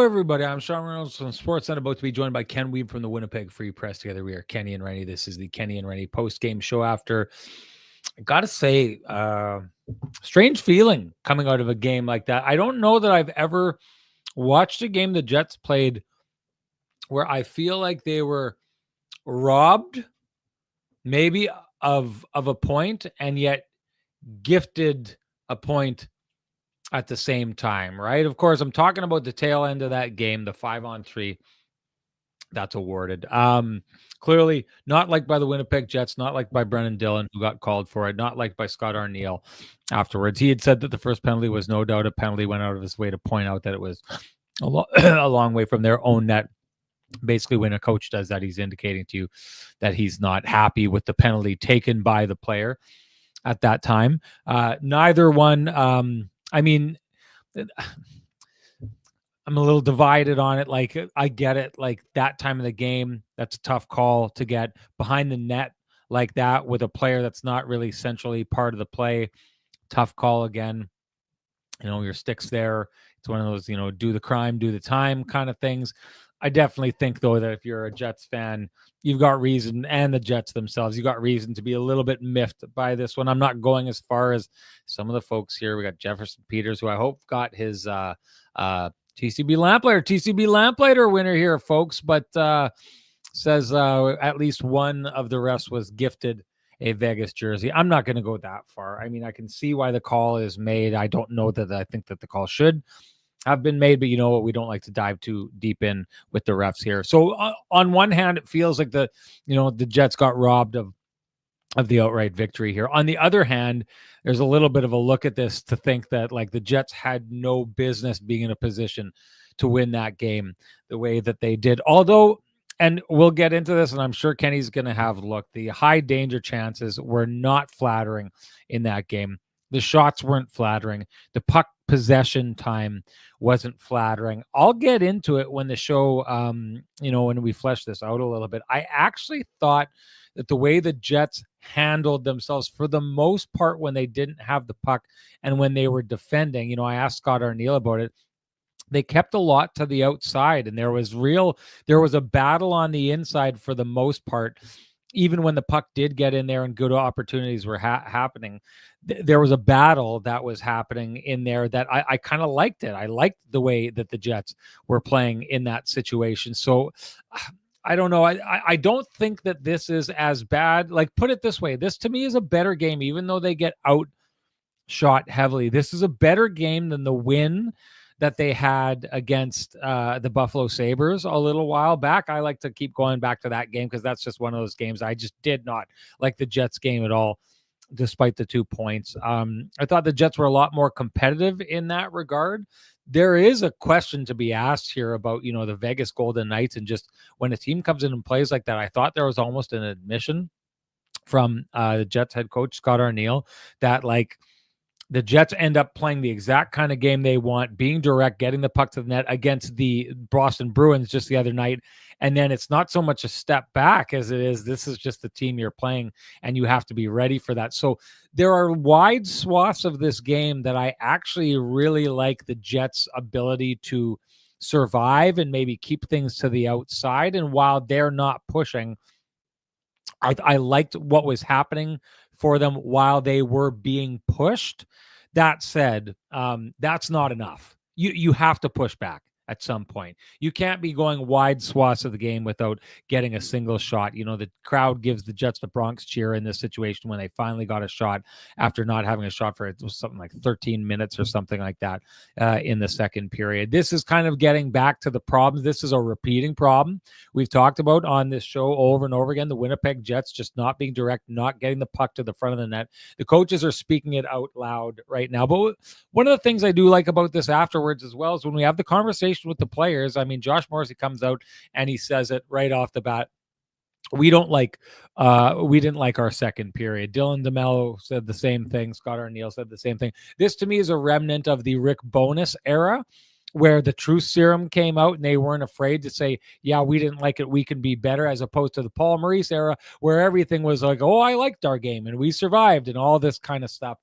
everybody. I'm Sean Reynolds from Sportsnet, about to be joined by Ken Weeb from the Winnipeg Free Press. Together we are Kenny and Renny. This is the Kenny and Renny post-game show after, I got to say, strange feeling coming out of a game like that. I don't know that I've ever watched a game the Jets played where I feel like they were robbed maybe of a point and yet gifted a point at the same time, right? Of course, I'm talking about the tail end of that game, the 5-on-3 that's awarded. Clearly not liked by the Winnipeg Jets, not liked by Brennan Dillon, who got called for it, not liked by Scott Arniel afterwards. He had said that the first penalty was no doubt a penalty, went out of his way to point out that it was a long way from their own net. Basically, when a coach does that, he's indicating to you that he's not happy with the penalty taken by the player at that time. Neither one, I mean, I'm a little divided on it. Like, I get it. Like, that time of the game, that's a tough call to get behind the net like that with a player that's not really centrally part of the play. Tough call again. Your stick's there. It's one of those, do the crime, do the time kind of things. I definitely think, though, that if you're a Jets fan, you've got reason, and the Jets themselves, you've got reason to be a little bit miffed by this one. I'm not going as far as some of the folks here. We got Jefferson Peters, who I hope got his TCB Lamplighter winner here, folks, but says at least one of the refs was gifted a Vegas jersey. I'm not going to go that far. I mean, I can see why the call is made. I don't know that I think that the call should have been made, but you know what? We don't like to dive too deep in with the refs here. So on one hand, it feels like the Jets got robbed of the outright victory here. On the other hand, there's a little bit of a look at this to think that, like, the Jets had no business being in a position to win that game the way that they did. Although, and we'll get into this, and I'm sure Kenny's going to have a look, the high danger chances were not flattering in that game. The shots weren't flattering. The puck possession time wasn't flattering. I'll get into it when the show, when we flesh this out a little bit. I actually thought that the way the Jets handled themselves for the most part when they didn't have the puck and when they were defending, I asked Scott Arniel about it. They kept a lot to the outside, and there was a battle on the inside for the most part. Even when the puck did get in there and good opportunities were happening, there was a battle that was happening in there that I kind of liked it. I liked the way that the Jets were playing in that situation. So I don't know. I don't think that this is as bad. Like, put it this way. This, to me, is a better game, even though they get outshot heavily. This is a better game than the win that they had against the Buffalo Sabres a little while back. I like to keep going back to that game because that's just one of those games I just did not like the Jets game at all, despite the 2 points. I thought the Jets were a lot more competitive in that regard. There is a question to be asked here about, the Vegas Golden Knights, and just when a team comes in and plays like that, I thought there was almost an admission from the Jets head coach, Scott Arniel, that, like, the Jets end up playing the exact kind of game they want, being direct, getting the puck to the net against the Boston Bruins just the other night. And then it's not so much a step back as it is, this is just the team you're playing, and you have to be ready for that. So there are wide swaths of this game that I actually really like the Jets' ability to survive and maybe keep things to the outside. And while they're not pushing, I liked what was happening for them while they were being pushed. That said, that's not enough. You have to push back at some point. You can't be going wide swaths of the game without getting a single shot. The crowd gives the Jets the Bronx cheer in this situation when they finally got a shot after not having a shot for, it was something like 13 minutes or something like that in the second period. This is kind of getting back to the problems. This is a repeating problem we've talked about on this show over and over again. The Winnipeg Jets just not being direct, not getting the puck to the front of the net. The coaches are speaking it out loud right now. But one of the things I do like about this afterwards as well is when we have the conversation with the players. I mean, Josh Morrissey comes out and he says it right off the bat. We didn't like our second period. Dylan DeMello said the same thing. Scott Arniel said the same thing. This, to me, is a remnant of the Rick Bowness era, where the truth serum came out and they weren't afraid to say, yeah, we didn't like it, we can be better, as opposed to the Paul Maurice era, where everything was like, oh, I liked our game and we survived and all this kind of stuff.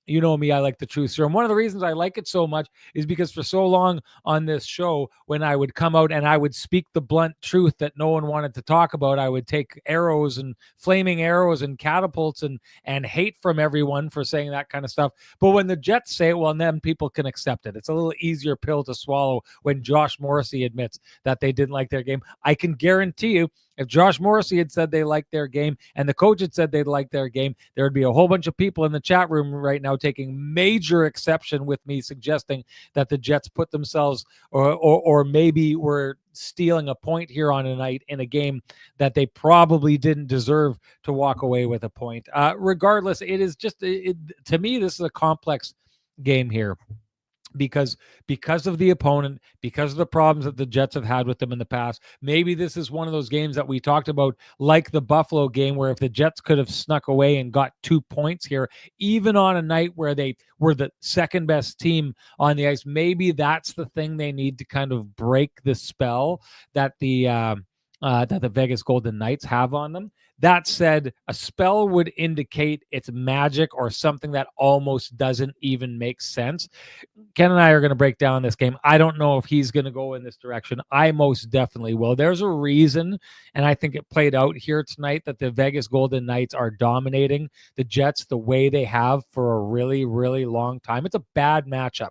You know me, I like the truth serum. One of the reasons I like it so much is because for so long on this show, when I would come out and I would speak the blunt truth that no one wanted to talk about, I would take arrows and flaming arrows and catapults and hate from everyone for saying that kind of stuff. But when the Jets say it, well, then people can accept it. It's a little easier pill to swallow when Josh Morrissey admits that they didn't like their game. I can guarantee you, if Josh Morrissey had said they liked their game and the coach had said they'd like their game, there would be a whole bunch of people in the chat room right now taking major exception with me suggesting that the Jets put themselves or maybe were stealing a point here on a night in a game that they probably didn't deserve to walk away with a point. Regardless, it is just, to me, this is a complex game here because of the opponent, because of the problems that the Jets have had with them in the past. Maybe this is one of those games that we talked about, like the Buffalo game, where if the Jets could have snuck away and got 2 points here, even on a night where they were the second best team on the ice, maybe that's the thing they need to kind of break the spell that the Vegas Golden Knights have on them. That said, a spell would indicate it's magic or something that almost doesn't even make sense. Ken and I are going to break down this game. I don't know if he's going to go in this direction. I most definitely will. There's a reason, and I think it played out here tonight, that the Vegas Golden Knights are dominating the Jets the way they have for a really, really long time. It's a bad matchup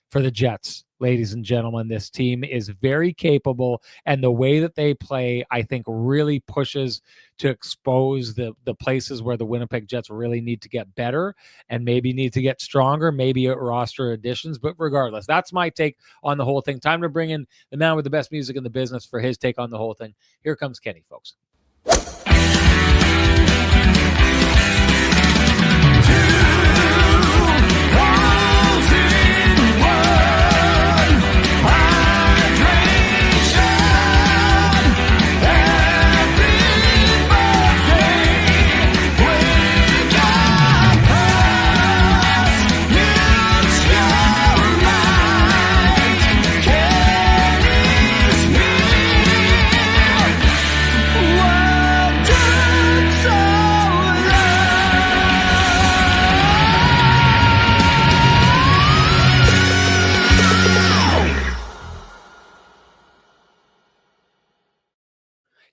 for the Jets, ladies and gentlemen. This team is very capable, and the way that they play, I think, really pushes to expose the places where the Winnipeg Jets really need to get better and maybe need to get stronger, maybe at roster additions. But regardless, that's my take on the whole thing. Time to bring in the man with the best music in the business for his take on the whole thing. Here comes Kenny, folks.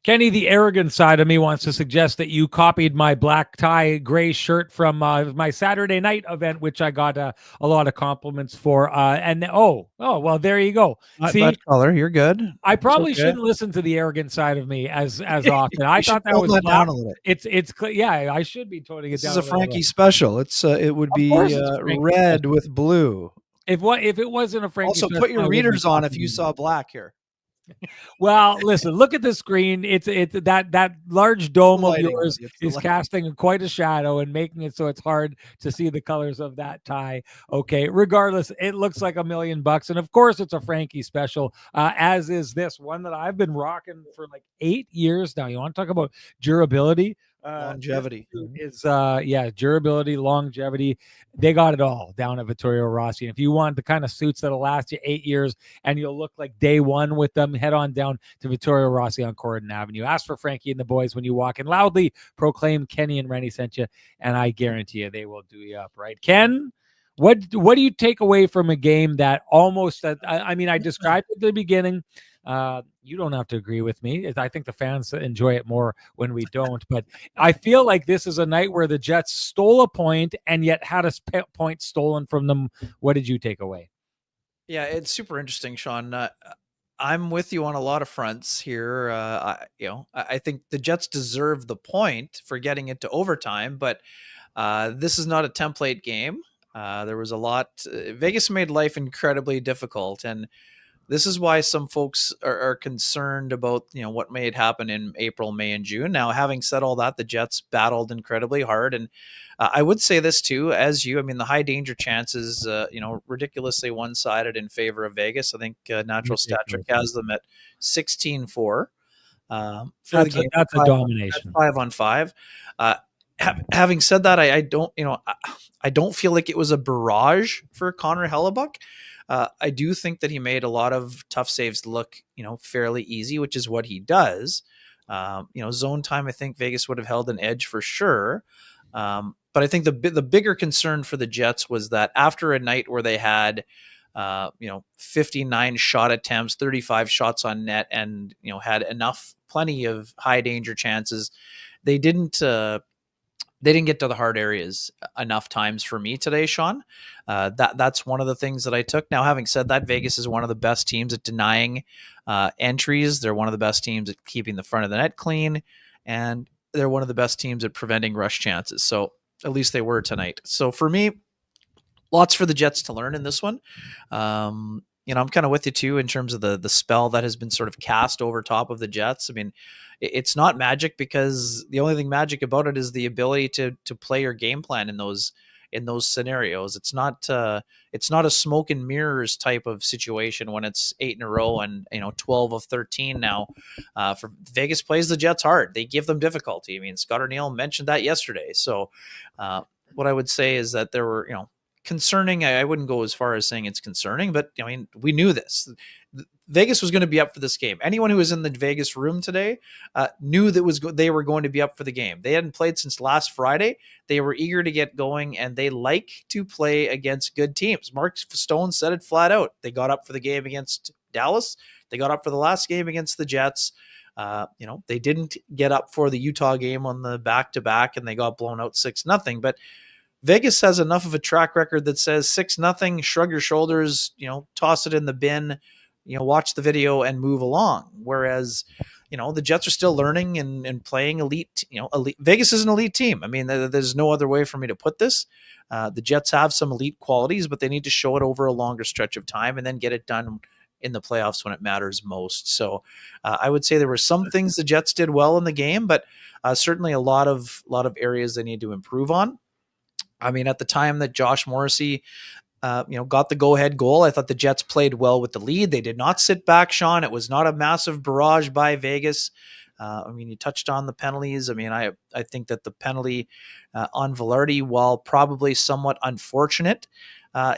Kenny, the arrogant side of me wants to suggest that you copied my black tie, gray shirt from my Saturday night event, which I got a lot of compliments for. Well, there you go. Not See, that color. You're good. I probably shouldn't listen to the arrogant side of me as often. I thought that was down a little. Yeah, I should be toning it down. This is a Frankie special. It would be red with blue. If it wasn't a Frankie also special, put your readers on if you saw black here. Well, listen, look at the screen. It's that large dome of yours is casting quite a shadow and making it so it's hard to see the colors of that tie. Okay, regardless, it looks like $1 million, and of course, it's a Frankie special. As is this one that I've been rocking for like 8 years now. You want to talk about durability? Longevity is durability, longevity. They got it all down at Vittorio Rossi. And if you want the kind of suits that'll last you 8 years and you'll look like day one with them, head on down to Vittorio Rossi on Corridon Avenue. Ask for Frankie and the boys when you walk in. Loudly proclaim Kenny and Renny sent you, and I guarantee you they will do you up right. Ken, what do you take away from a game that almost? I described it at the beginning. You don't have to agree with me. I think the fans enjoy it more when we don't. But I feel like this is a night where the Jets stole a point and yet had a point stolen from them. What did you take away? Yeah, it's super interesting, Sean. I'm with you on a lot of fronts here. I think the Jets deserve the point for getting it to overtime, but this is not a template game. There was a lot. Vegas made life incredibly difficult, and this is why some folks are concerned about, what may happen in April, May, and June. Now, having said all that, the Jets battled incredibly hard. And I would say this too, as you, the high danger chances, ridiculously one-sided in favor of Vegas. I think Natural Stat Trick has them at 16-4 for the game. That's a domination. 5-on-5. Having said that, I don't feel like it was a barrage for Connor Hellebuck. I do think that he made a lot of tough saves look, fairly easy, which is what he does. Zone time, I think Vegas would have held an edge for sure. But But I think the bigger concern for the Jets was that after a night where they had 59 shot attempts, 35 shots on net, and had plenty of high danger chances, they didn't get to the hard areas enough times for me today, Sean. That's one of the things that I took. Now, having said that, Vegas is one of the best teams at denying entries. They're one of the best teams at keeping the front of the net clean, and they're one of the best teams at preventing rush chances. So at least they were tonight. So for me, lots for the Jets to learn in this one. I'm kind of with you too in terms of the spell that has been sort of cast over top of the Jets. I mean, it's not magic, because the only thing magic about it is the ability to play your game plan in those scenarios. It's not a smoke and mirrors type of situation when it's 8 in a row and 12 of 13 now. For Vegas plays the Jets hard. They give them difficulty. I mean, Scott O'Neill mentioned that yesterday. So what I would say is that there were concerning. I wouldn't go as far as saying it's concerning, but I mean, we knew this. Vegas was going to be up for this game. Anyone who was in the Vegas room today knew that they were going to be up for the game. They hadn't played since last Friday. They were eager to get going, and they like to play against good teams. Mark Stone said it flat out. They got up for the game against Dallas. They got up for the last game against the Jets. They didn't get up for the Utah game on the back-to-back, and they got blown out 6-0. But Vegas has enough of a track record that says 6-0, shrug your shoulders, toss it in the bin, watch the video and move along. Whereas, the Jets are still learning and playing elite. Vegas is an elite team. I mean, there's no other way for me to put this. The Jets have some elite qualities, but they need to show it over a longer stretch of time and then get it done in the playoffs when it matters most. So I would say there were some things the Jets did well in the game, but certainly a lot of areas they need to improve on. I mean, at the time that Josh Morrissey, got the go-ahead goal, I thought the Jets played well with the lead. They did not sit back, Sean. It was not a massive barrage by Vegas. I mean, you touched on the penalties. I mean, I think that the penalty on Velarde, while probably somewhat unfortunate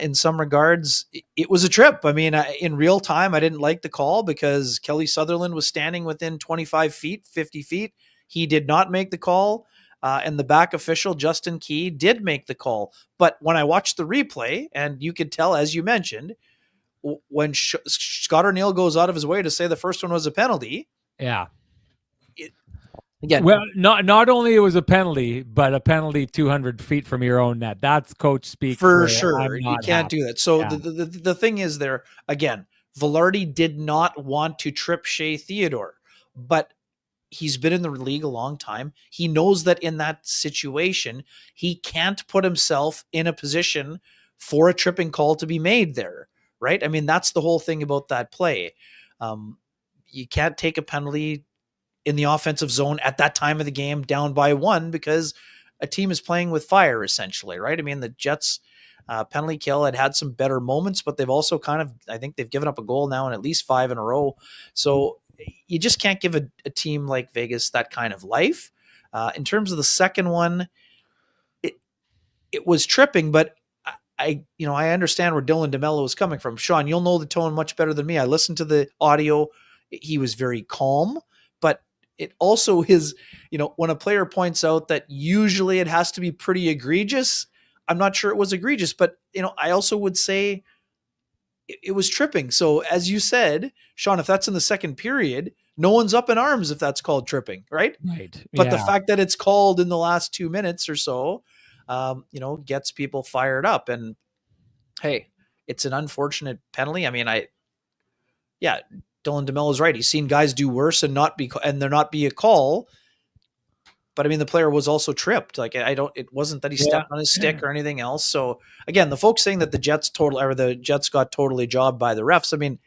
in some regards, it was a trip. I mean, in real time, I didn't like the call because Kelly Sutherland was standing within 25 feet, 50 feet. He did not make the call. And the back official, Justin Key, did make the call. But when I watched the replay, and you could tell, as you mentioned, when Scott O'Neill goes out of his way to say the first one was a penalty. Yeah. Again, well, not only it was a penalty, but a penalty 200 feet from your own net. That's coach speak. For sure. You can't do that. So the thing is there, again, Velarde did not want to trip Shea Theodore, but he's been in the league a long time. He knows that in that situation, he can't put himself in a position for a tripping call to be made there, right? I mean, that's the whole thing about that play. You can't take a penalty in the offensive zone at that time of the game down by 1 because a team is playing with fire, essentially, right? I mean, the Jets penalty kill had some better moments, but they've also I think they've given up a goal now in at least 5 in a row. So you just can't give a team like Vegas that kind of life. In terms of the second one, it was tripping, but I understand where Dylan DeMello is coming from. Sean, you'll know the tone much better than me. I listened to the audio. He was very calm, but it also is, when a player points out that usually it has to be pretty egregious, I'm not sure it was egregious, but, I also would say it was tripping. So as you said, Sean, if that's in the second period, no one's up in arms if that's called tripping, right? Right. But the fact that it's called in the last 2 minutes or so, gets people fired up. And hey, it's an unfortunate penalty. I mean, Dylan DeMello is right. He's seen guys do worse and there not be a call. But I mean, the player was also tripped. Like it wasn't that he stepped on his stick or anything else. So again, the folks saying that the Jets got totally jobbed by the refs. I mean,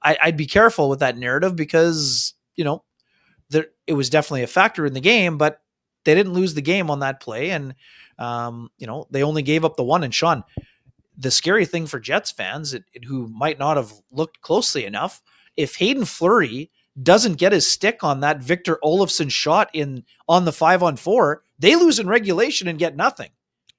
I'd be careful with that narrative because, it was definitely a factor in the game, but they didn't lose the game on that play. And, they only gave up the 1. And Sean, the scary thing for Jets fans who might not have looked closely enough, if Hayden Fleury doesn't get his stick on that Victor Olofsson shot on the 5-on-4, they lose in regulation and get nothing.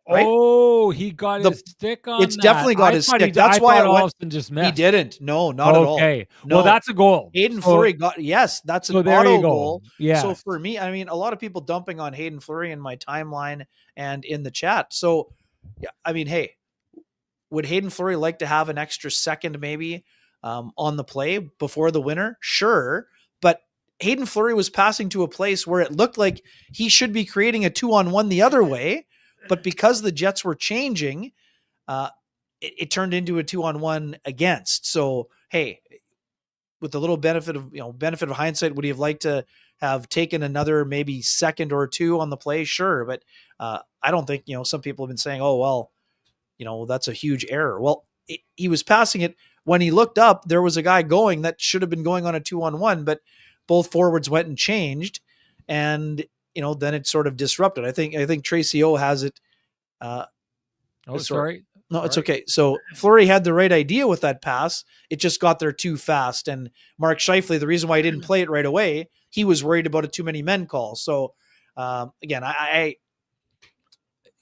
right? Oh, he got his stick on It's that. definitely got his stick. That's I why thought it went. Olsen just missed. He didn't. No, not at all. Okay. No. Well, that's a goal. Hayden Fleury got, yes, that's an there you auto go. goal. Yeah. So for me, I mean, a lot of people dumping on Hayden Fleury in my timeline and in the chat. So, yeah, I mean, hey, would Hayden Fleury like to have an extra second maybe on the play before the winner? Sure. But Hayden Fleury was passing to a place where it looked like he should be creating a 2-on-1 the other way. But because the Jets were changing, it turned into a 2-on-1 against. So, hey, with the little benefit of hindsight, would he have liked to have taken another maybe second or two on the play? Sure. But I don't think, some people have been saying, oh, well, that's a huge error. Well, he was passing it. When he looked up, there was a guy going that should have been going on a 2-on-1, but both forwards went and changed. And, then it sort of disrupted. I think Tracy O has it. Sorry. No, it's okay. So Fleury had the right idea with that pass. It just got there too fast. And Mark Scheifele, the reason why he didn't play it right away, he was worried about a too many men call. So again, I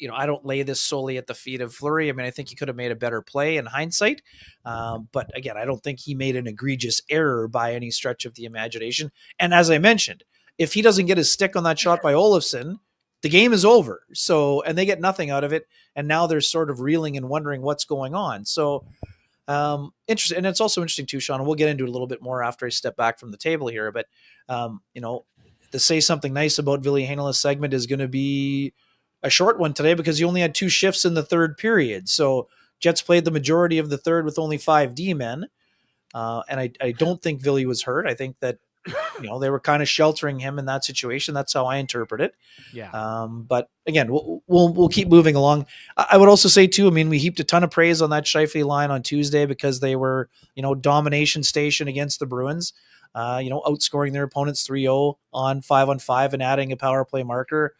don't lay this solely at the feet of Fleury. I mean, I think he could have made a better play in hindsight. But again, I don't think he made an egregious error by any stretch of the imagination. And as I mentioned, if he doesn't get his stick on that shot by Olofsson, the game is over. So, and they get nothing out of it. And now they're sort of reeling and wondering what's going on. So, interesting. And it's also interesting too, Sean, and we'll get into it a little bit more after I step back from the table here. But, to say something nice about Ville Heinola's segment is going to be a short one today because he only had 2 shifts in the third period. So Jets played the majority of the third with only 5 D-men. And I don't think Ville was hurt. I think that, they were kind of sheltering him in that situation. That's how I interpret it. Yeah. But again, we'll keep moving along. I would also say too, I mean, we heaped a ton of praise on that Scheifele line on Tuesday because they were, domination station against the Bruins, outscoring their opponents 3-0 on 5-on-5 and adding a power play marker.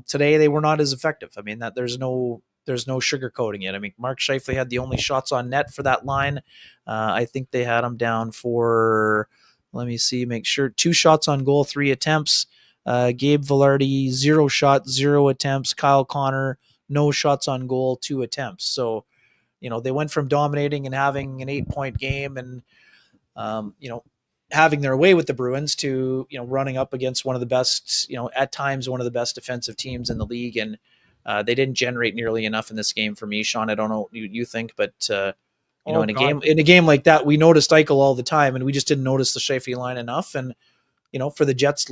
Today they were not as effective. I mean, that there's no sugarcoating it. I mean, Mark Scheifele had the only shots on net for that line. I think they had him down for, let me see, make sure, 2 shots on goal, 3 attempts. Gabe Vilardi, 0 shots, 0 attempts. Kyle Connor, no shots on goal, 2 attempts. So, they went from dominating and having an 8-point game and, having their way with the Bruins to, running up against one of the best, at times one of the best defensive teams in the league. And they didn't generate nearly enough in this game for me, Sean. I don't know what you think, but in a game like that, we noticed Eichel all the time, and we just didn't notice the Scheifele line enough. And for the Jets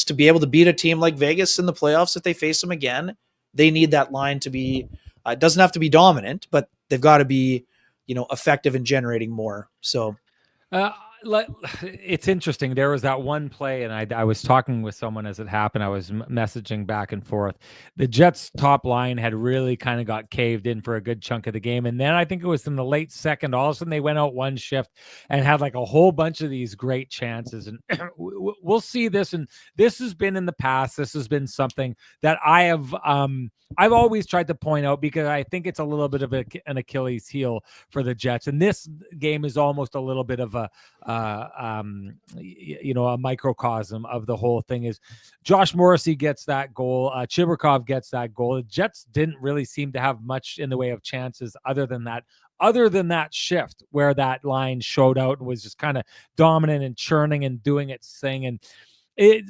to be able to beat a team like Vegas in the playoffs if they face them again, they need that line to be. It doesn't have to be dominant, but they've got to be, effective in generating more. So. It's interesting. There was that one play, and I was talking with someone as it happened. I was messaging back and forth. The Jets' top line had really kind of got caved in for a good chunk of the game, and then I think it was in the late second, all of a sudden they went out one shift and had like a whole bunch of these great chances. And we'll see this, and this has been in the past. This has been something that I've always tried to point out because I think it's a little bit of an Achilles heel for the Jets, and this game is almost a little bit of a microcosm of the whole thing. Is Josh Morrissey gets that goal, Chibrikov gets that goal. The Jets didn't really seem to have much in the way of chances other than that shift where that line showed out and was just kind of dominant and churning and doing its thing. And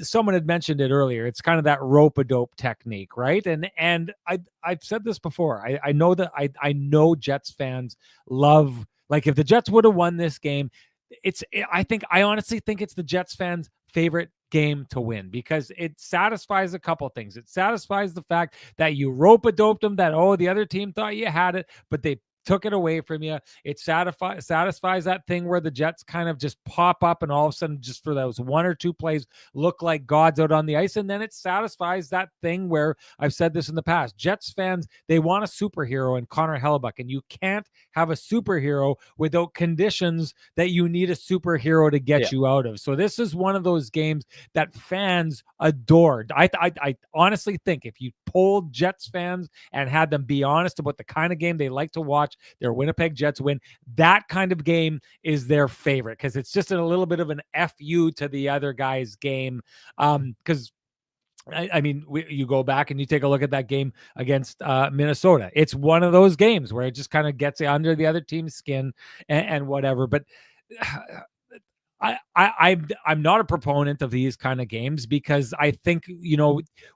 someone had mentioned it earlier. It's kind of that rope-a-dope technique, right? And I've said this before. I know that I know Jets fans love, like, if the Jets would have won this game, I honestly think it's the Jets fans' favorite game to win because it satisfies a couple things. It satisfies the fact that you rope-a-doped them, that, the other team thought you had it, but they took it away from you. It satisfies that thing where the Jets kind of just pop up and all of a sudden, just for those 1 or 2 plays, look like gods out on the ice. And then it satisfies that thing where I've said this in the past. Jets fans, they want a superhero in Connor Hellebuck, and you can't have a superhero without conditions that you need a superhero to get you out of. So this is one of those games that fans adored. I honestly think if you polled Jets fans and had them be honest about the kind of game they like to watch, their Winnipeg Jets win, that kind of game is their favorite because it's just a little bit of an FU to the other guy's game. Because I mean, you go back and you take a look at that game against Minnesota. It's one of those games where it just kind of gets under the other team's skin and whatever. But I'm not a proponent of these kind of games because I think,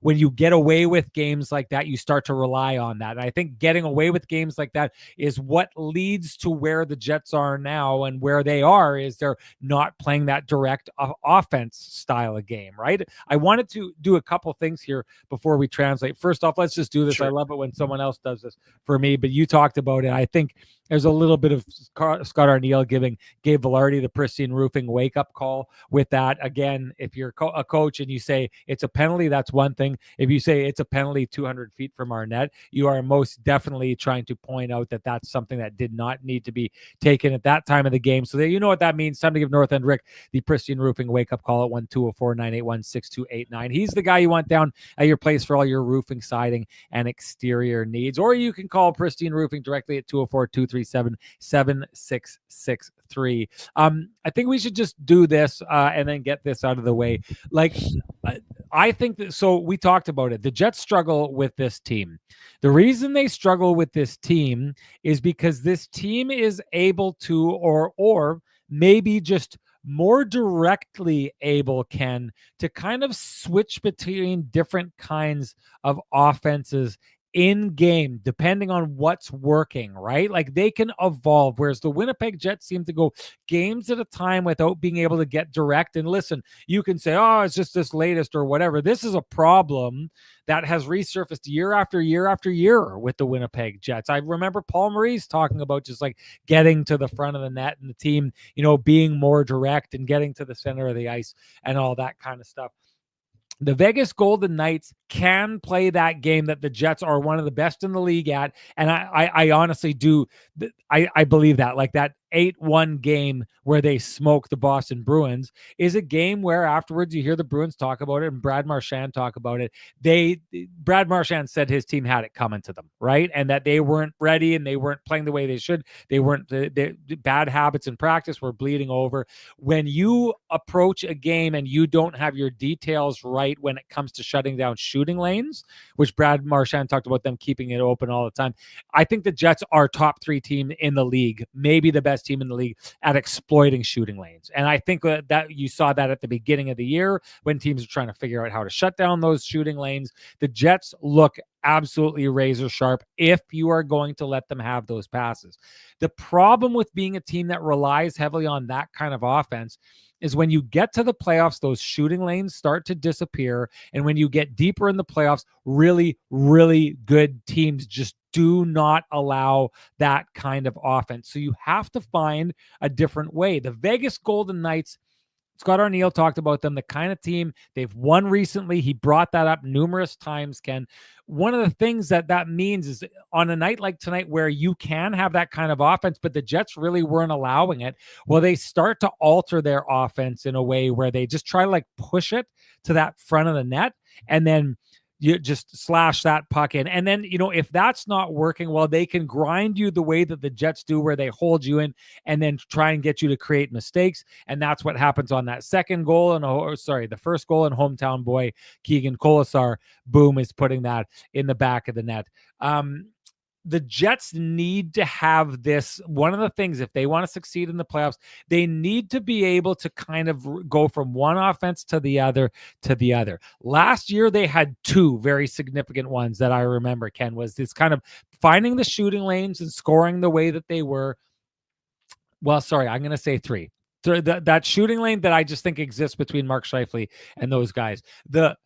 when you get away with games like that, you start to rely on that. And I think getting away with games like that is what leads to where the Jets are now, and where they are is they're not playing that direct offense style of game, right? I wanted to do a couple things here before we translate. First off, let's just do this. Sure. I love it when someone else does this for me, but you talked about it. I think there's a little bit of Scott Arniel giving Gabe Velarde the Pristine Roofing wake-up call with that. Again, if you're a coach and you say it's a penalty, that's one thing. If you say it's a penalty 200 feet from our net, you are most definitely trying to point out that that's something that did not need to be taken at that time of the game. So that you know what that means. Time to give North End Rick the Pristine Roofing wake-up call at 1-204-981-6289. He's the guy you want down at your place for all your roofing, siding, and exterior needs. Or you can call Pristine Roofing directly at 204-237-7663. I think we should just do this and then get this out of the way. Like, I think that, so we talked about it. The Jets struggle with this team. The reason they struggle with this team is because this team is able to, or maybe just more directly able, Ken, to kind of switch between different kinds of offenses in game, depending on what's working, right? Like they can evolve, whereas the Winnipeg Jets seem to go games at a time without being able to get direct. And listen, you can say, oh, it's just this latest or whatever. This is a problem that has resurfaced year after year after year with the Winnipeg Jets. I remember Paul Maurice talking about just like getting to the front of the net and the team, being more direct and getting to the center of the ice and all that kind of stuff. The Vegas Golden Knights can play that game that the Jets are one of the best in the league at. And I honestly do. I believe that, like that 8-1 game where they smoke the Boston Bruins is a game where afterwards you hear the Bruins talk about it and Brad Marchand talk about it. Brad Marchand said his team had it coming to them, right? And that they weren't ready and they weren't playing the way they should. They weren't, the bad habits in practice were bleeding over. When you approach a game and you don't have your details right when it comes to shutting down shooting lanes, which Brad Marchand talked about them keeping it open all the time. I think the Jets are top 3 team in the league, maybe the best team in the league at exploiting shooting lanes. And I think that you saw that at the beginning of the year when teams are trying to figure out how to shut down those shooting lanes. The Jets look absolutely razor sharp if you are going to let them have those passes. The problem with being a team that relies heavily on that kind of offense is when you get to the playoffs, those shooting lanes start to disappear. And when you get deeper in the playoffs, really, really good teams just do not allow that kind of offense. So you have to find a different way. The Vegas Golden Knights, Scott Arniel talked about them, the kind of team they've won recently. He brought that up numerous times, Ken. One of the things that means is on a night like tonight where you can have that kind of offense, but the Jets really weren't allowing it. Well, they start to alter their offense in a way where they just try to like push it to that front of the net and then you just slash that puck in. And then, if that's not working, well, they can grind you the way that the Jets do, where they hold you in and then try and get you to create mistakes. And that's what happens on that second goal. The first goal, in hometown boy, Keegan Colasar, boom, is putting that in the back of the net. The Jets need to have this. One of the things, if they want to succeed in the playoffs, they need to be able to kind of go from one offense to the other. Last year, they had 2 very significant ones that I remember, Ken, was this kind of finding the shooting lanes and scoring the way that they were. Well, sorry, I'm going to say 3. That shooting lane that I just think exists between Mark Scheifele and those guys. The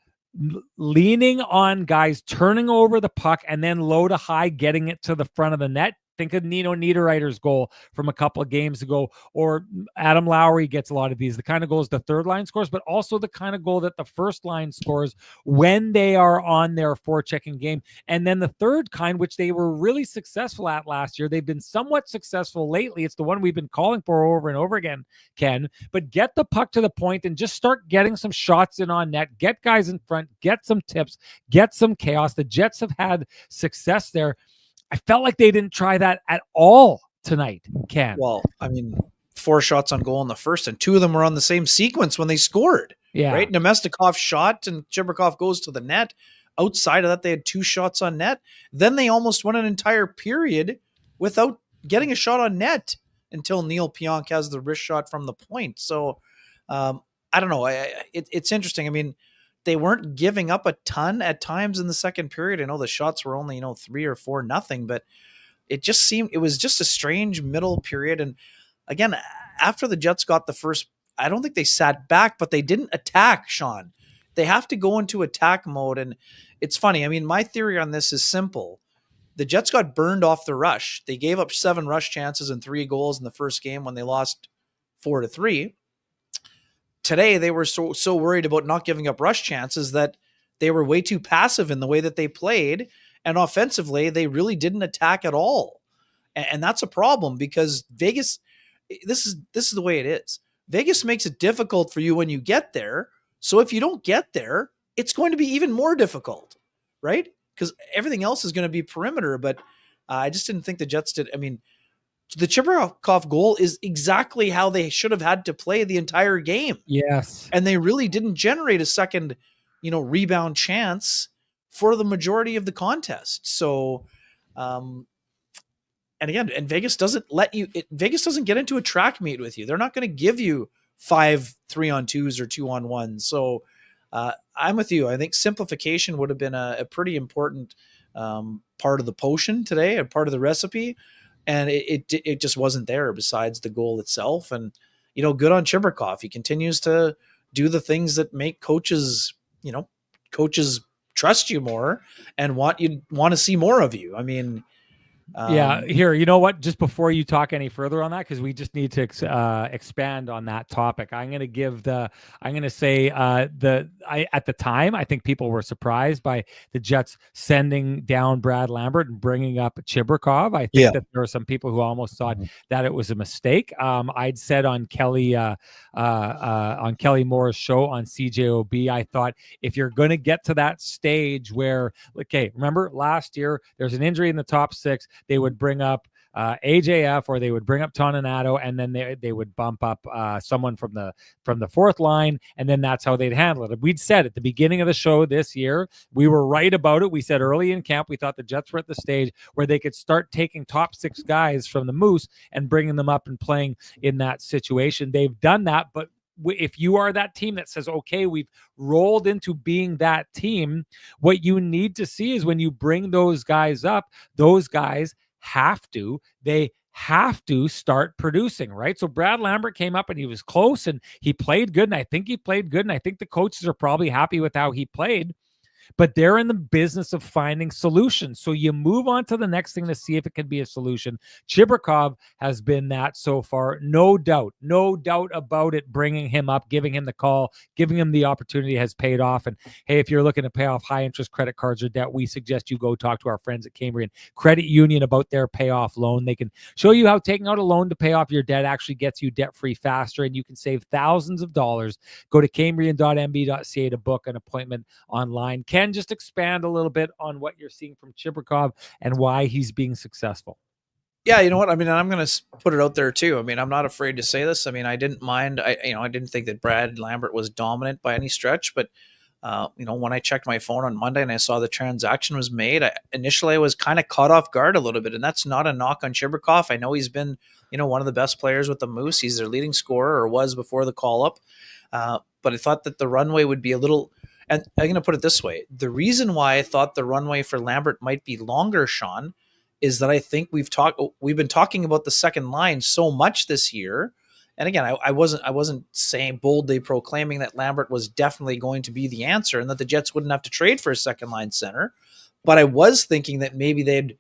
leaning on guys, turning over the puck, and then low to high, getting it to the front of the net. Think of Nino Niederreiter's goal from a couple of games ago, or Adam Lowry gets a lot of these, the kind of goals the third line scores, but also the kind of goal that the first line scores when they are on their forechecking game. And then the third kind, which they were really successful at last year, they've been somewhat successful lately. It's the one we've been calling for over and over again, Ken, but get the puck to the point and just start getting some shots in on net, get guys in front, get some tips, get some chaos. The Jets have had success there. I felt like they didn't try that at all tonight, Ken. Well, I mean, 4 shots on goal in the first, and 2 of them were on the same sequence when they scored. Yeah. Right. Nemestikov shot and Chibrikov goes to the net. Outside of that, they had 2 shots on net. Then they almost went an entire period without getting a shot on net until Neil Pionk has the wrist shot from the point. So I don't know. It's interesting. I mean, they weren't giving up a ton at times in the second period. I know the shots were only, 3 or 4 nothing, but it was just a strange middle period. And again, after the Jets got the first, I don't think they sat back, but they didn't attack, Sean. They have to go into attack mode. And it's funny. I mean, my theory on this is simple. The Jets got burned off the rush. They gave up 7 rush chances and 3 goals in the first game when they lost 4-3. Today, they were so worried about not giving up rush chances that they were way too passive in the way that they played. And offensively, they really didn't attack at all. And that's a problem because Vegas, this is the way it is. Vegas makes it difficult for you when you get there. So if you don't get there, it's going to be even more difficult, right? Because everything else is going to be perimeter. But I just didn't think the Jets did. I mean, the Chibrikov goal is exactly how they should have had to play the entire game. Yes. And they really didn't generate a second, rebound chance for the majority of the contest. So, and Vegas doesn't Vegas doesn't get into a track meet with you. They're not going to give you 5 3-on-2s or 2-on-1s. So I'm with you. I think simplification would have been a pretty important part of the potion today, a part of the recipe. And it just wasn't there besides the goal itself. And, good on Chibrikov. He continues to do the things that make coaches trust you more and want to see more of you. I mean, here, you know what? Just before you talk any further on that, because we just need to expand on that topic. I'm going to say at the time, I think people were surprised by the Jets sending down Brad Lambert and bringing up Chibrikov. I think that there were some people who almost thought that it was a mistake. I'd said on Kelly Moore's show on CJOB, I thought if you're going to get to that stage where, okay, remember last year there's an injury in the top 6. They would bring up AJF or they would bring up Toninato, and then they would bump up someone from the fourth line, and then that's how they'd handle it. We'd said at the beginning of the show this year, we were right about it. We said early in camp, we thought the Jets were at the stage where they could start taking top 6 guys from the Moose and bringing them up and playing in that situation. They've done that, but if you are that team that says, okay, we've rolled into being that team, what you need to see is when you bring those guys up, those guys have to start producing, right? So Brad Lambert came up and he was close and he played good. And I think he played good. And I think the coaches are probably happy with how he played. But they're in the business of finding solutions. So you move on to the next thing to see if it can be a solution. Chibrikov has been that so far. No doubt about it. Bringing him up, giving him the call, giving him the opportunity has paid off. And hey, if you're looking to pay off high interest credit cards or debt, we suggest you go talk to our friends at Cambrian Credit Union about their payoff loan. They can show you how taking out a loan to pay off your debt actually gets you debt-free faster, and you can save thousands of dollars. Go to cambrian.mb.ca to book an appointment online. Ken, just expand a little bit on what you're seeing from Chibrikov and why he's being successful. Yeah, you know what? I mean, I'm going to put it out there too. I mean, I'm not afraid to say this. I mean, I didn't mind. I didn't think that Brad Lambert was dominant by any stretch, but when I checked my phone on Monday and I saw the transaction was made, initially I was kind of caught off guard a little bit, and that's not a knock on Chibrikov. I know he's been, one of the best players with the Moose. He's their leading scorer, or was before the call up. But I thought that the runway would be a little. And I'm going to put it this way. The reason why I thought the runway for Lambert might be longer, Sean, is that I think we've been talking about the second line so much this year. And again, I wasn't saying boldly proclaiming that Lambert was definitely going to be the answer and that the Jets wouldn't have to trade for a second line center. But I was thinking that maybe they'd,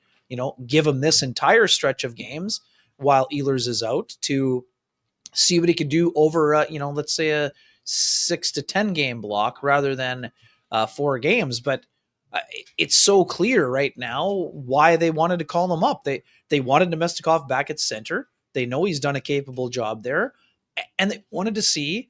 give him this entire stretch of games while Ehlers is out to see what he could do over, let's say a 6 to 10 game block rather than 4 games. But it's so clear right now why they wanted to call him up. They wanted Nemestikov back at center. They know he's done a capable job there, and they wanted to see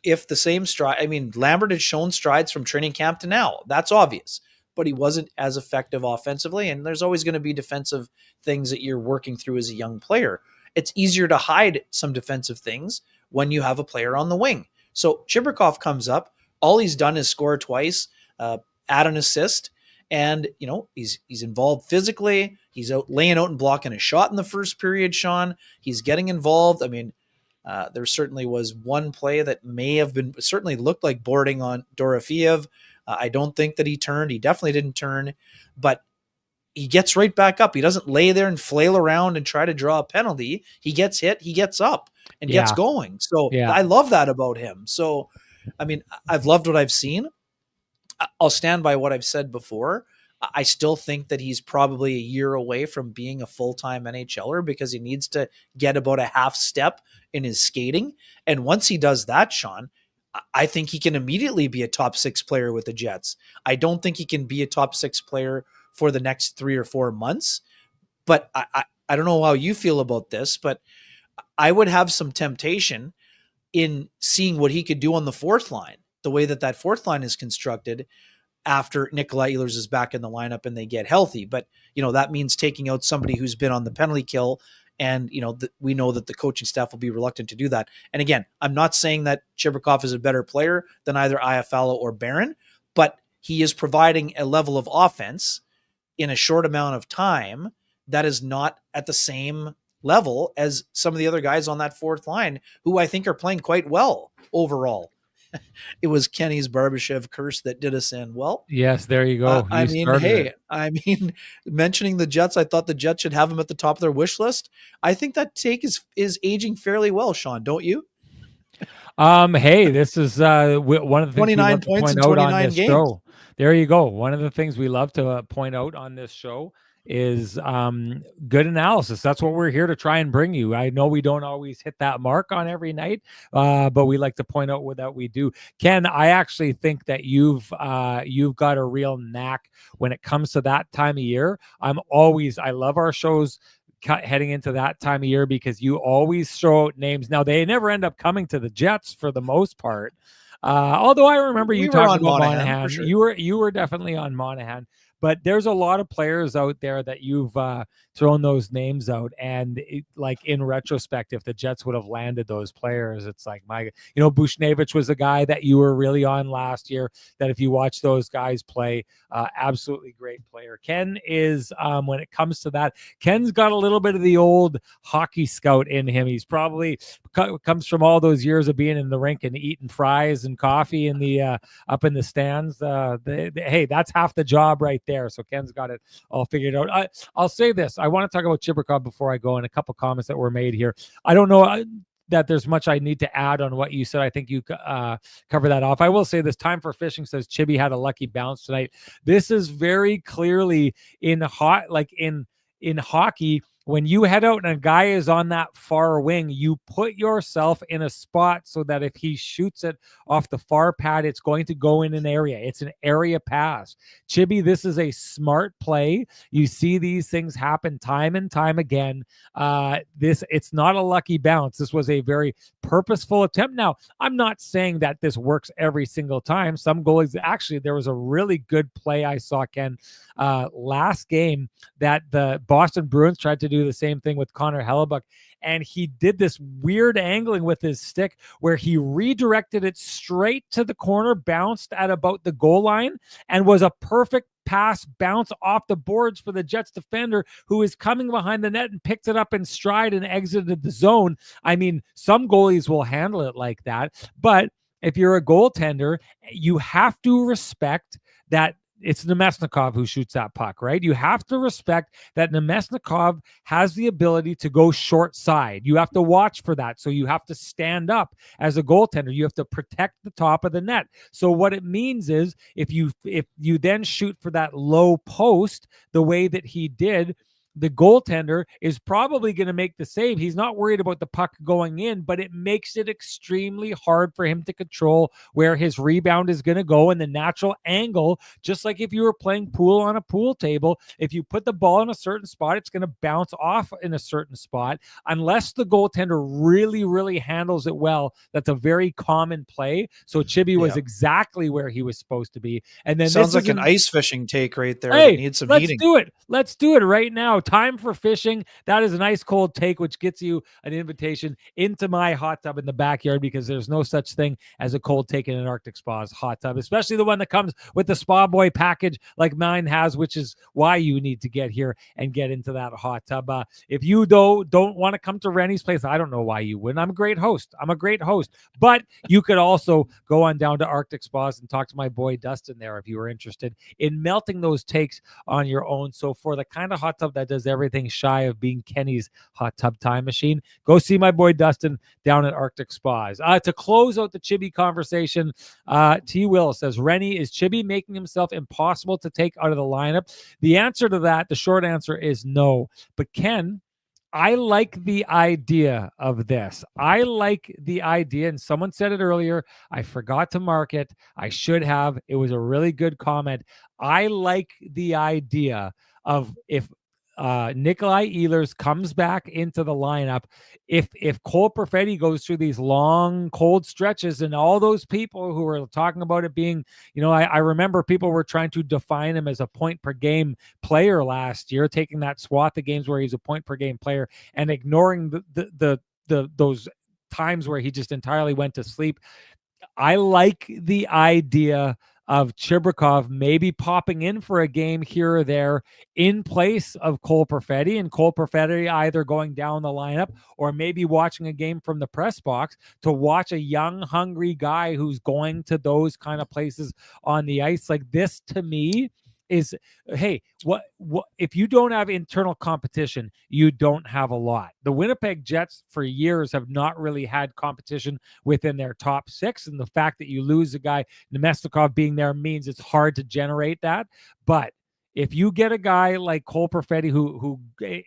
if the same stride. I mean, Lambert had shown strides from training camp to now. That's obvious, but he wasn't as effective offensively. And there's always going to be defensive things that you're working through as a young player. It's easier to hide some defensive things when you have a player on the wing. So Chibrikov comes up. All he's done is score twice, add an assist, and he's involved physically. He's out laying out and blocking a shot in the first period. Sean, he's getting involved. I mean, there certainly was one play that may have been certainly looked like boarding on Dorofeev. I don't think that he turned. He definitely didn't turn, but he gets right back up. He doesn't lay there and flail around and try to draw a penalty. He gets hit, he gets up and gets going. So I love that about him. So, I mean, I've loved what I've seen. I'll stand by what I've said before. I still think that he's probably a year away from being a full-time NHLer because he needs to get about a half step in his skating. And once he does that, Sean, I think he can immediately be a top 6 player with the Jets. I don't think he can be a top 6 player for the next 3 or 4 months. But I don't know how you feel about this, but I would have some temptation in seeing what he could do on the fourth line, the way that fourth line is constructed after Nikolai Ehlers is back in the lineup and they get healthy. But, that means taking out somebody who's been on the penalty kill. And, we know that the coaching staff will be reluctant to do that. And again, I'm not saying that Chibrikov is a better player than either Iafallo or Barron, but he is providing a level of offense in a short amount of time that is not at the same level as some of the other guys on that fourth line who I think are playing quite well overall. It was Kenny's Barbashev curse that did us in. Well, yes, there you go. Mentioning the Jets, I thought the Jets should have him at the top of their wish list. I think that take is aging fairly well, Sean, don't you? Hey, this is one of the things 29 points in 29 games. Show. There you go. One of the things we love to point out on this show is good analysis. That's what we're here to try and bring you. I know we don't always hit that mark on every night, but we like to point out what we do. Ken, I actually think that you've got a real knack when it comes to that time of year. I love our shows heading into that time of year because you always throw out names. Now they never end up coming to the Jets for the most part. Although I remember you talking about Monahan. Sure. You were definitely on Monahan. But there's a lot of players out there that you've thrown those names out. And in retrospect, if the Jets would have landed those players, it's like, Bushnevich was a guy that you were really on last year, that if you watch those guys play, absolutely great player. Ken is, when it comes to that, Ken's got a little bit of the old hockey scout in him. He's probably comes from all those years of being in the rink and eating fries and coffee in the up in the stands. Hey, that's half the job right there. So Ken's got it all figured out. I'll say this. I want to talk about Chibrikov before I go, and a couple comments that were made here. I don't know that there's much I need to add on what you said. I think you cover that off. I will say this. Time for Fishing says Chibi had a lucky bounce tonight. This is very clearly in hockey. When you head out and a guy is on that far wing, you put yourself in a spot so that if he shoots it off the far pad, it's going to go in an area. It's an area pass. Chibi, this is a smart play. You see these things happen time and time again. It's not a lucky bounce. This was a very purposeful attempt. Now, I'm not saying that this works every single time. Some goalies, actually, there was a really good play I saw, Ken, last game that the Boston Bruins tried to do the same thing with Connor Hellebuck, and he did this weird angling with his stick where he redirected it straight to the corner, bounced at about the goal line, and was a perfect pass bounce off the boards for the Jets defender who is coming behind the net and picked it up in stride and exited the zone. I mean, some goalies will handle it like that, but if you're a goaltender, you have to respect that it's Nemesnikov who shoots that puck, right? You have to respect that Nemesnikov has the ability to go short side. You have to watch for that. So you have to stand up as a goaltender. You have to protect the top of the net. So what it means is if you then shoot for that low post the way that he did, the goaltender is probably going to make the save. He's not worried about the puck going in, but it makes it extremely hard for him to control where his rebound is going to go and the natural angle. Just like if you were playing pool on a pool table, if you put the ball in a certain spot, it's going to bounce off in a certain spot. Unless the goaltender really, really handles it well, that's a very common play. So Chibi was exactly where he was supposed to be. And then sounds like an ice fishing take right there. Hey, let's do it. Let's do it right now. time for fishing. That is a nice cold take, which gets you an invitation into my hot tub in the backyard, because there's no such thing as a cold take in an Arctic Spa's hot tub, especially the one that comes with the Spa Boy package like mine has, which is why you need to get here and get into that hot tub. If you don't want to come to Renny's place, I don't know why you wouldn't. I'm a great host. But you could also go on down to Arctic Spas and talk to my boy Dustin there if you were interested in melting those takes on your own. So for the kind of hot tub that does everything shy of being Kenny's hot tub time machine, go see my boy Dustin down at Arctic Spas. To close out the Chibi conversation, T. Will says, Renny, is Chibi making himself impossible to take out of the lineup? The answer to that, the short answer is no. But Ken, I like the idea of this. I like the idea, and someone said it earlier. I forgot to mark it. I should have. It was a really good comment. I like the idea of, if Nikolai Ehlers comes back into the lineup, if Cole Perfetti goes through these long cold stretches, and all those people who were talking about it being, I remember people were trying to define him as a point per game player last year, taking that swath of games where he's a point per game player and ignoring those times where he just entirely went to sleep. I like the idea of Chibrikov maybe popping in for a game here or there in place of Cole Perfetti, and Cole Perfetti either going down the lineup or maybe watching a game from the press box to watch a young, hungry guy who's going to those kind of places on the ice. Like, this to me is, hey, what if you don't have internal competition, you don't have a lot. The Winnipeg Jets for years have not really had competition within their top six, and the fact that you lose a guy, Nemestikov being there, means it's hard to generate that. But if you get a guy like Cole Perfetti who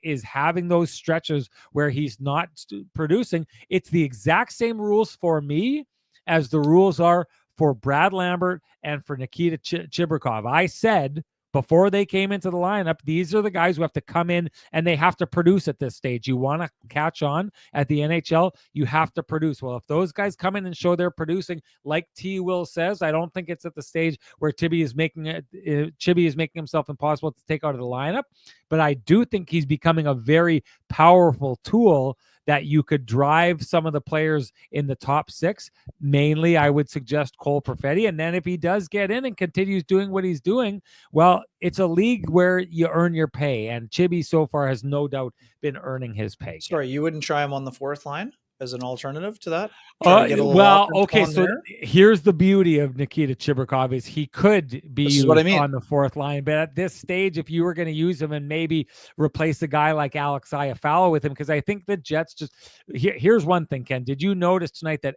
is having those stretches where he's not producing, it's the exact same rules for me as the rules are for Brad Lambert and for Nikita Chibrikov. I said before they came into the lineup, these are the guys who have to come in and they have to produce at this stage. You want to catch on at the NHL, you have to produce. Well, if those guys come in and show they're producing, like T. Will says, I don't think it's at the stage where Chibi is making himself impossible to take out of the lineup. But I do think he's becoming a very powerful tool that you could drive some of the players in the top six. Mainly, I would suggest Cole Perfetti. And then if he does get in and continues doing what he's doing, well, it's a league where you earn your pay. And Chibi so far has no doubt been earning his pay. Sorry, you wouldn't try him on the fourth line as an alternative to that? Well, okay, so here's the beauty of Nikita Chibrikov is he could be used on the fourth line, but at this stage, if you were going to use him and maybe replace a guy like Alex Iafallo with him, because I think the Jets just here's one thing, Ken, did you notice tonight that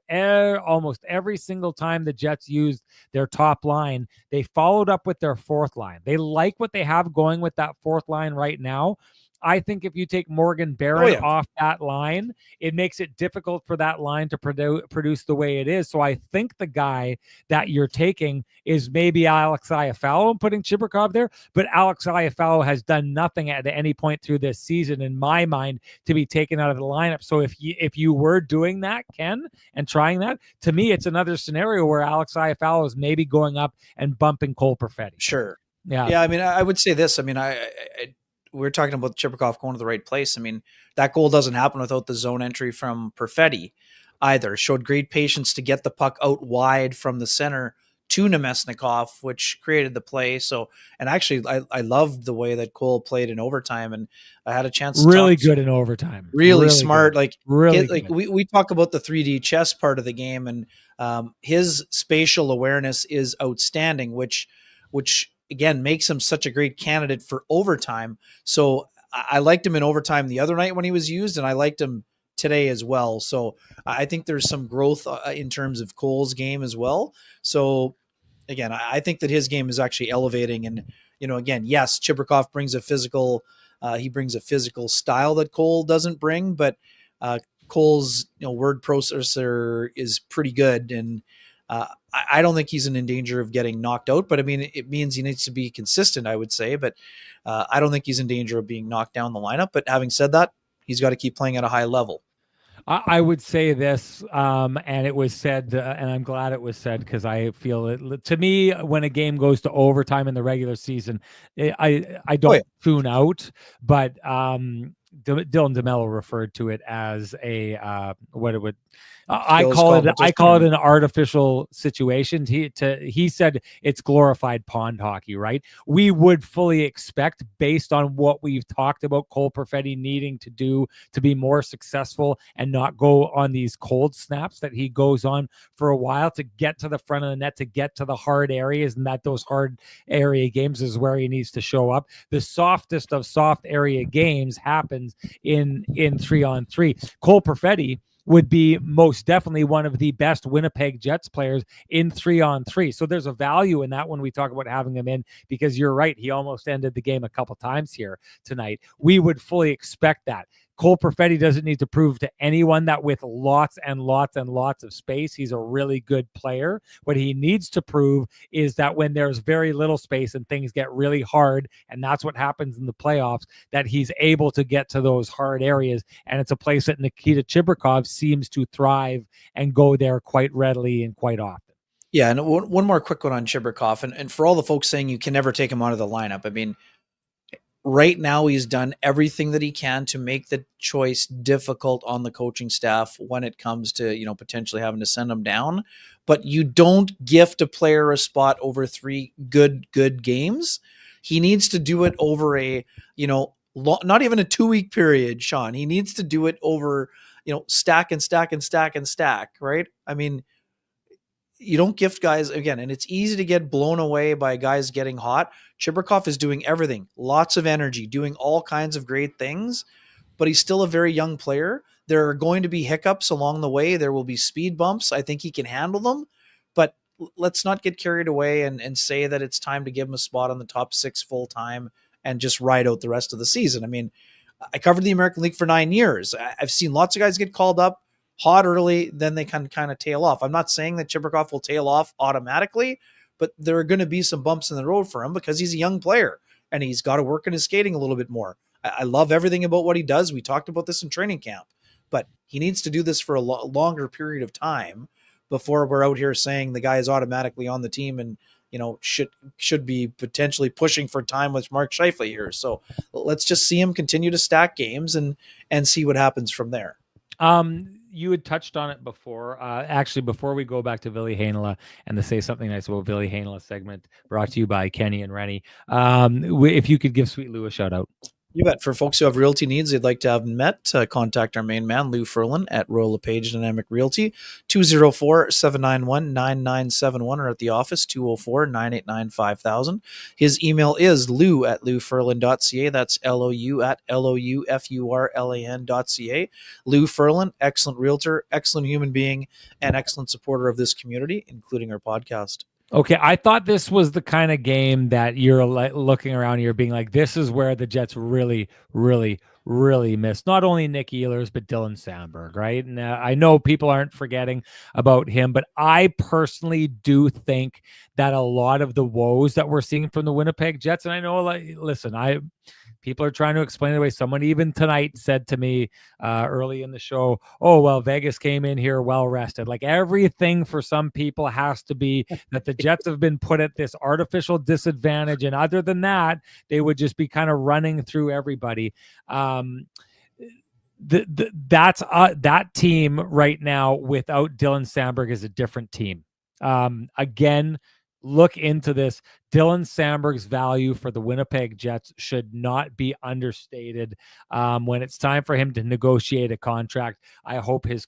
almost every single time the Jets used their top line, they followed up with their fourth line? They like what they have going with that fourth line right now. I think if you take Morgan Barron off that line, it makes it difficult for that line to produce the way it is. So I think the guy that you're taking is maybe Alex Iafallo and putting Chibrikov there, but Alex Iafallo has done nothing at any point through this season, in my mind, to be taken out of the lineup. So if you were doing that, Ken, and trying that, to me, it's another scenario where Alex Iafallo is maybe going up and bumping Cole Perfetti. Sure. Yeah. I mean, I would say this. I mean, we're talking about Chibrikov going to the right place. I mean, that goal doesn't happen without the zone entry from Perfetti either. Showed great patience to get the puck out wide from the center to Nemesnikov, which created the play. So, and actually, I loved the way that Cole played in overtime, and I had a chance to really good in overtime. Really smart. Good. Like we talk about the 3D chess part of the game, and his spatial awareness is outstanding, which again makes him such a great candidate for overtime. So I liked him in overtime the other night when he was used, and I liked him today as well. So I think there's some growth in terms of Cole's game as well. So again, I think that his game is actually elevating. And, again, yes, Chibrikov brings a physical style that Cole doesn't bring, but Cole's, word processor is pretty good. And I don't think he's in danger of getting knocked out, but I mean, it means he needs to be consistent, I would say, but I don't think he's in danger of being knocked down the lineup. But having said that, he's got to keep playing at a high level. I would say this, and it was said, and I'm glad it was said because I feel it. To me, when a game goes to overtime in the regular season, I Oh don't yeah, tune out. But Dylan DeMello referred to it as a what it would. skills I competition. call it an artificial situation. He said it's glorified pond hockey, right? We would fully expect, based on what we've talked about, Cole Perfetti needing to do to be more successful and not go on these cold snaps that he goes on for a while, to get to the front of the net, to get to the hard areas, and that those hard area games is where he needs to show up. The softest of soft area games happens in 3-on-3. Cole Perfetti would be most definitely one of the best Winnipeg Jets players in 3-on-3. So there's a value in that when we talk about having him in, because you're right, he almost ended the game a couple times here tonight. We would fully expect that. Cole Perfetti doesn't need to prove to anyone that with lots and lots and lots of space, he's a really good player. What he needs to prove is that when there's very little space and things get really hard, and that's what happens in the playoffs, that he's able to get to those hard areas. And it's a place that Nikita Chibrikov seems to thrive and go there quite readily and quite often. Yeah, and one more quick one on Chibrikov, and for all the folks saying you can never take him out of the lineup, I mean, right now he's done everything that he can to make the choice difficult on the coaching staff when it comes to, potentially having to send him down. But you don't gift a player a spot over 3 good games. He needs to do it over a, not even a 2-week period, Sean. He needs to do it over, stack and stack and stack and stack, right? I mean, you don't gift guys again, and it's easy to get blown away by guys getting hot. Chibrikov is doing everything, lots of energy, doing all kinds of great things, but he's still a very young player. There are going to be hiccups along the way. There will be speed bumps. I think he can handle them, but let's not get carried away and say that it's time to give him a spot on the top 6 full time and just ride out the rest of the season. I mean, I covered the American League for 9 years. I've seen lots of guys get called up hot early, then they can kind of tail off. I'm not saying that Chibrikov will tail off automatically, but there are going to be some bumps in the road for him because he's a young player and he's got to work on his skating a little bit more. I love everything about what he does. We talked about this in training camp, but he needs to do this for a longer period of time before we're out here saying the guy is automatically on the team and should be potentially pushing for time with Mark Scheifele here. So let's just see him continue to stack games and see what happens from there. You had touched on it before. Actually, before we go back to Ville Heinola and the Say Something Nice About Ville Heinola segment brought to you by Kenny and Renny, if you could give Sweet Lou a shout out. You bet. For folks who have realty needs, they'd like to have met, contact our main man, Lou Ferlin, at Royal LePage Dynamic Realty, 204-791-9971, or at the office, 204-989-5000. His email is lou@louferlin.ca. That's LOU@LOUFURLAN.ca. Lou Ferlin, excellent realtor, excellent human being, and excellent supporter of this community, including our podcast. Okay, I thought this was the kind of game that you're looking around and you're being like, this is where the Jets really, really, really missed not only Nick Ehlers, but Dylan Sandberg, right? And I know people aren't forgetting about him, but I personally do think that a lot of the woes that we're seeing from the Winnipeg Jets, and I know, listen, people are trying to explain it away. Someone even tonight said to me early in the show, oh, well, Vegas came in here well rested. Like everything for some people has to be that the Jets have been put at this artificial disadvantage. And other than that, they would just be kind of running through everybody. That team right now without Dylan Sandberg is a different team. Again, look into this. Dylan Sandberg's value for the Winnipeg Jets should not be understated. When it's time for him to negotiate a contract, I hope his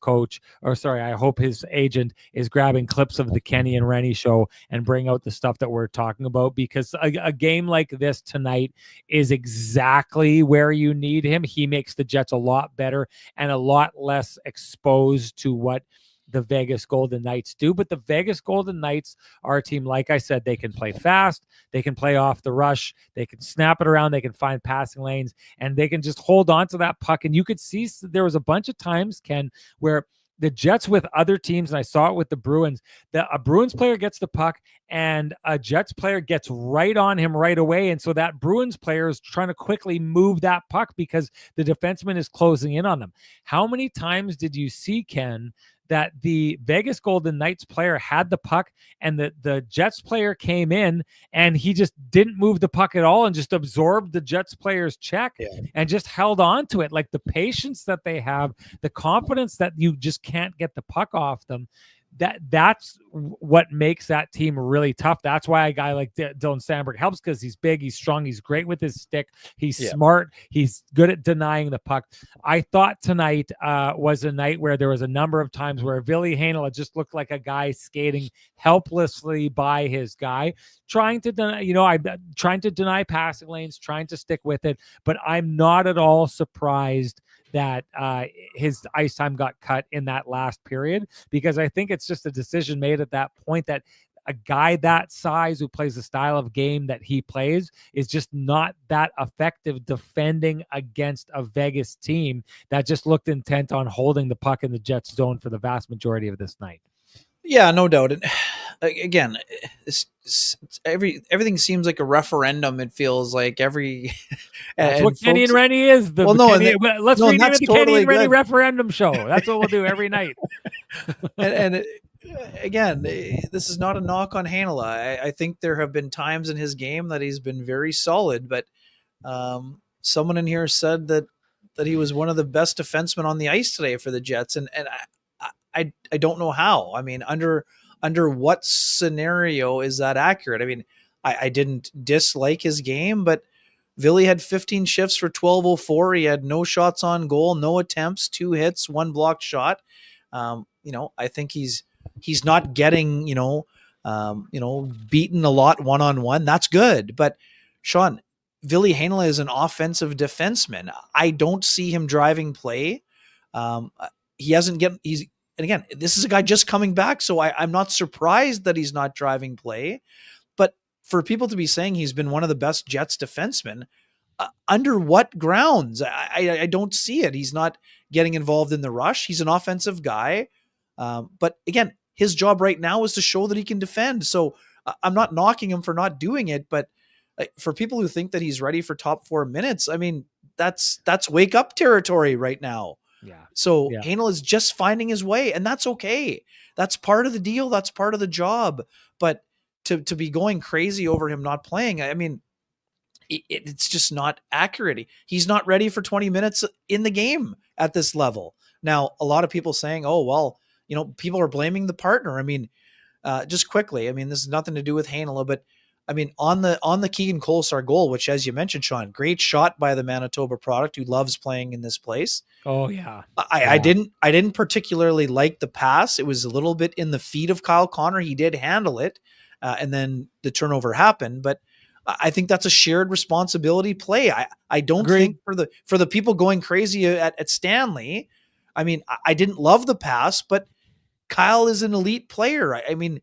agent is grabbing clips of the Kenny and Renny show and bring out the stuff that we're talking about, because a game like this tonight is exactly where you need him. He makes the Jets a lot better and a lot less exposed to what the Vegas Golden Knights do. But the Vegas Golden Knights are a team, like I said, they can play fast, they can play off the rush, they can snap it around, they can find passing lanes, and they can just hold on to that puck. And you could see there was a bunch of times, Ken, where the Jets with other teams, and I saw it with the Bruins, a Bruins player gets the puck and a Jets player gets right on him right away. And so that Bruins player is trying to quickly move that puck because the defenseman is closing in on them. How many times did you see, Ken, that the Vegas Golden Knights player had the puck and the Jets player came in and he just didn't move the puck at all and just absorbed the Jets player's check and just held on to it? Like the patience that they have, the confidence that you just can't get the puck off them. That's what makes that team really tough. That's why a guy like Dylan Sandberg helps, because he's big, he's strong, he's great with his stick, he's smart, he's good at denying the puck. I thought tonight was a night where there was a number of times where Ville Heinola just looked like a guy skating helplessly by his guy, trying to deny passing lanes, trying to stick with it. But I'm not at all surprised that his ice time got cut in that last period, because I think it's just a decision made at that point that a guy that size who plays the style of game that he plays is just not that effective defending against a Vegas team that just looked intent on holding the puck in the Jets zone for the vast majority of this night. Yeah, no doubt. And again, everything seems like a referendum. It feels like every. That's what Kenny and Renny is. Let's rename it the Kenny and Renny referendum show. That's what we'll do every night. and again, this is not a knock on Heinola. I think there have been times in his game that he's been very solid, but someone in here said that he was one of the best defensemen on the ice today for the Jets, and I don't know how. I mean, under what scenario is that accurate? I mean, I didn't dislike his game, but Ville had 15 shifts for 12:04. He had no shots on goal, no attempts, 2 hits, 1 blocked shot. I think he's not getting, beaten a lot one-on-one. That's good. But Sean, Ville Heinola is an offensive defenseman. I don't see him driving play. And again, this is a guy just coming back, so I'm not surprised that he's not driving play. But for people to be saying he's been one of the best Jets defensemen, under what grounds? I don't see it. He's not getting involved in the rush. He's an offensive guy. But again, his job right now is to show that he can defend. So I'm not knocking him for not doing it, but for people who think that he's ready for top 4 minutes, I mean, that's wake up territory right now. Yeah. So Heinola is just finding his way, and that's okay. That's part of the deal. That's part of the job. But to be going crazy over him not playing, I mean, it's just not accurate. He's not ready for 20 minutes in the game at this level. Now, a lot of people saying, oh, well, people are blaming the partner. I mean, just quickly, I mean, this has nothing to do with Heinola, but I mean, on the Keegan Kolesar goal, which, as you mentioned, Sean, great shot by the Manitoba product who loves playing in this place. Oh yeah. I didn't particularly like the pass. It was a little bit in the feet of Kyle Connor. He did handle it, and then the turnover happened. But I think that's a shared responsibility play. I don't think for the people going crazy at Stanley. I mean, I didn't love the pass, but Kyle is an elite player. I mean.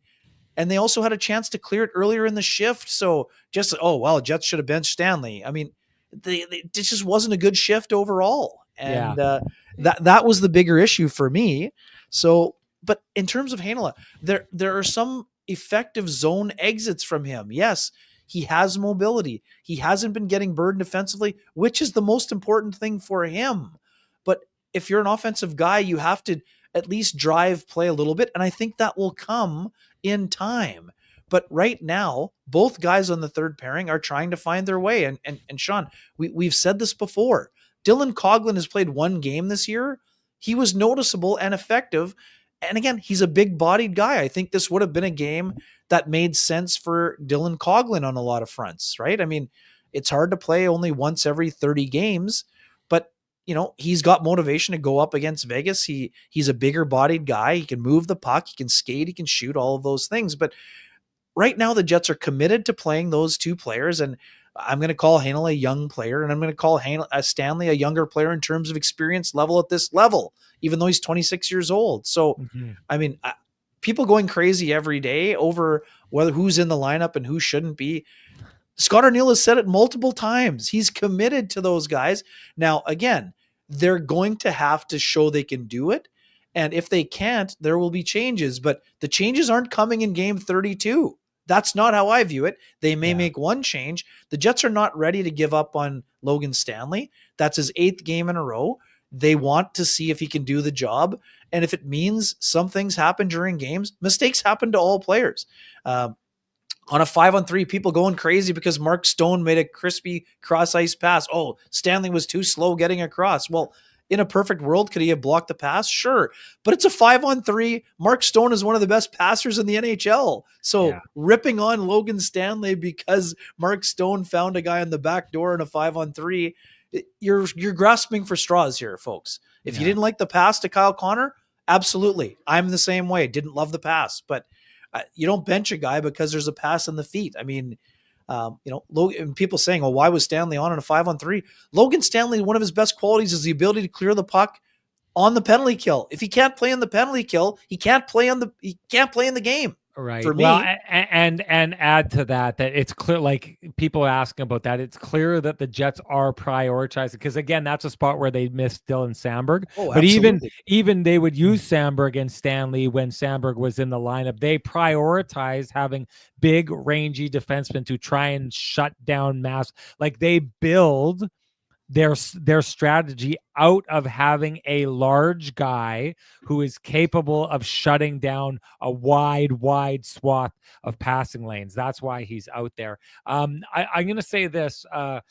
And they also had a chance to clear it earlier in the shift. So just, Jets should have benched Stanley. I mean, it just wasn't a good shift overall. And that was the bigger issue for me. So, but in terms of Heinola, there are some effective zone exits from him. Yes, he has mobility. He hasn't been getting burdened defensively, which is the most important thing for him. But if you're an offensive guy, you have to at least drive play a little bit. And I think that will come in time. But right now, both guys on the third pairing are trying to find their way. And Sean, we've said this before. Dylan Coghlan has played 1 game this year. He was noticeable and effective. And again, he's a big-bodied guy. I think this would have been a game that made sense for Dylan Coghlan on a lot of fronts, right? I mean, it's hard to play only once every 30 games, but he's got motivation to go up against Vegas. He's a bigger bodied guy. He can move the puck. He can skate. He can shoot, all of those things. But right now the Jets are committed to playing those 2 players. And I'm going to call Heinola a young player, and I'm going to call Stanley a younger player in terms of experience level at this level, even though he's 26 years old. So, I mean, people going crazy every day over whether who's in the lineup and who shouldn't be. Scott Arniel has said it multiple times. He's committed to those guys. Now, again, they're going to have to show they can do it. And if they can't, there will be changes, but the changes aren't coming in game 32. That's not how I view it. They may make one change. The Jets are not ready to give up on Logan Stanley. That's his 8th game in a row. They want to see if he can do the job. And if it means some things happen during games, mistakes happen to all players. On a 5-on-3, people going crazy because Mark Stone made a crispy cross ice pass. Oh, Stanley was too slow getting across. Well, in a perfect world, could he have blocked the pass? Sure. But it's a 5-on-3. Mark Stone is one of the best passers in the NHL. So ripping on Logan Stanley because Mark Stone found a guy on the back door in a 5-on-3, you're grasping for straws here, folks. If you didn't like the pass to Kyle Connor, absolutely. I'm the same way. Didn't love the pass, but you don't bench a guy because there's a pass in the feet. I mean, Logan, people saying, "Oh, why was Stanley on in a 5-on-3?" Logan Stanley, one of his best qualities is the ability to clear the puck on the penalty kill. If he can't play on the penalty kill, he can't play in the game. Right. For me. Well, and add to that it's clear, like people asking about that, it's clear that the Jets are prioritizing, because again, that's a spot where they missed Dylan Samberg. Oh, but absolutely. even they would use Samberg and Stanley when Samberg was in the lineup. They prioritize having big, rangy defensemen to try and shut down mass. Like they build their strategy out of having a large guy who is capable of shutting down a wide swath of passing lanes. That's why he's out there. I'm going to say this. Our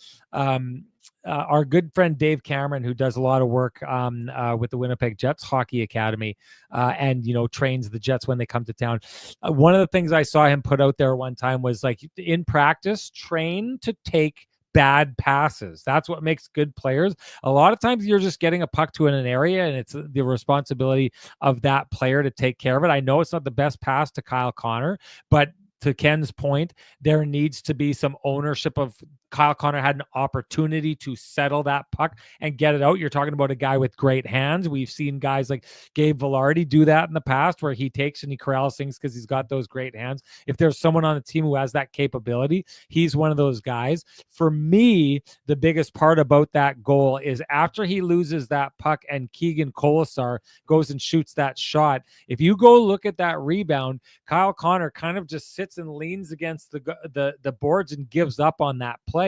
good friend Dave Cameron, who does a lot of work with the Winnipeg Jets Hockey Academy and, trains the Jets when they come to town. One of the things I saw him put out there one time was like, in practice, train to take bad passes. That's what makes good players. A lot of times you're just getting a puck to an area and it's the responsibility of that player to take care of it. I know it's not the best pass to Kyle Connor, but to Ken's point, there needs to be some ownership of Kyle Connor had an opportunity to settle that puck and get it out. You're talking about a guy with great hands. We've seen guys like Gabe Velarde do that in the past, where he takes and he corrals things because he's got those great hands. If there's someone on the team who has that capability, he's one of those guys. For me, the biggest part about that goal is after he loses that puck and Keegan Colasar goes and shoots that shot. If you go look at that rebound, Kyle Connor kind of just sits and leans against the boards and gives up on that play.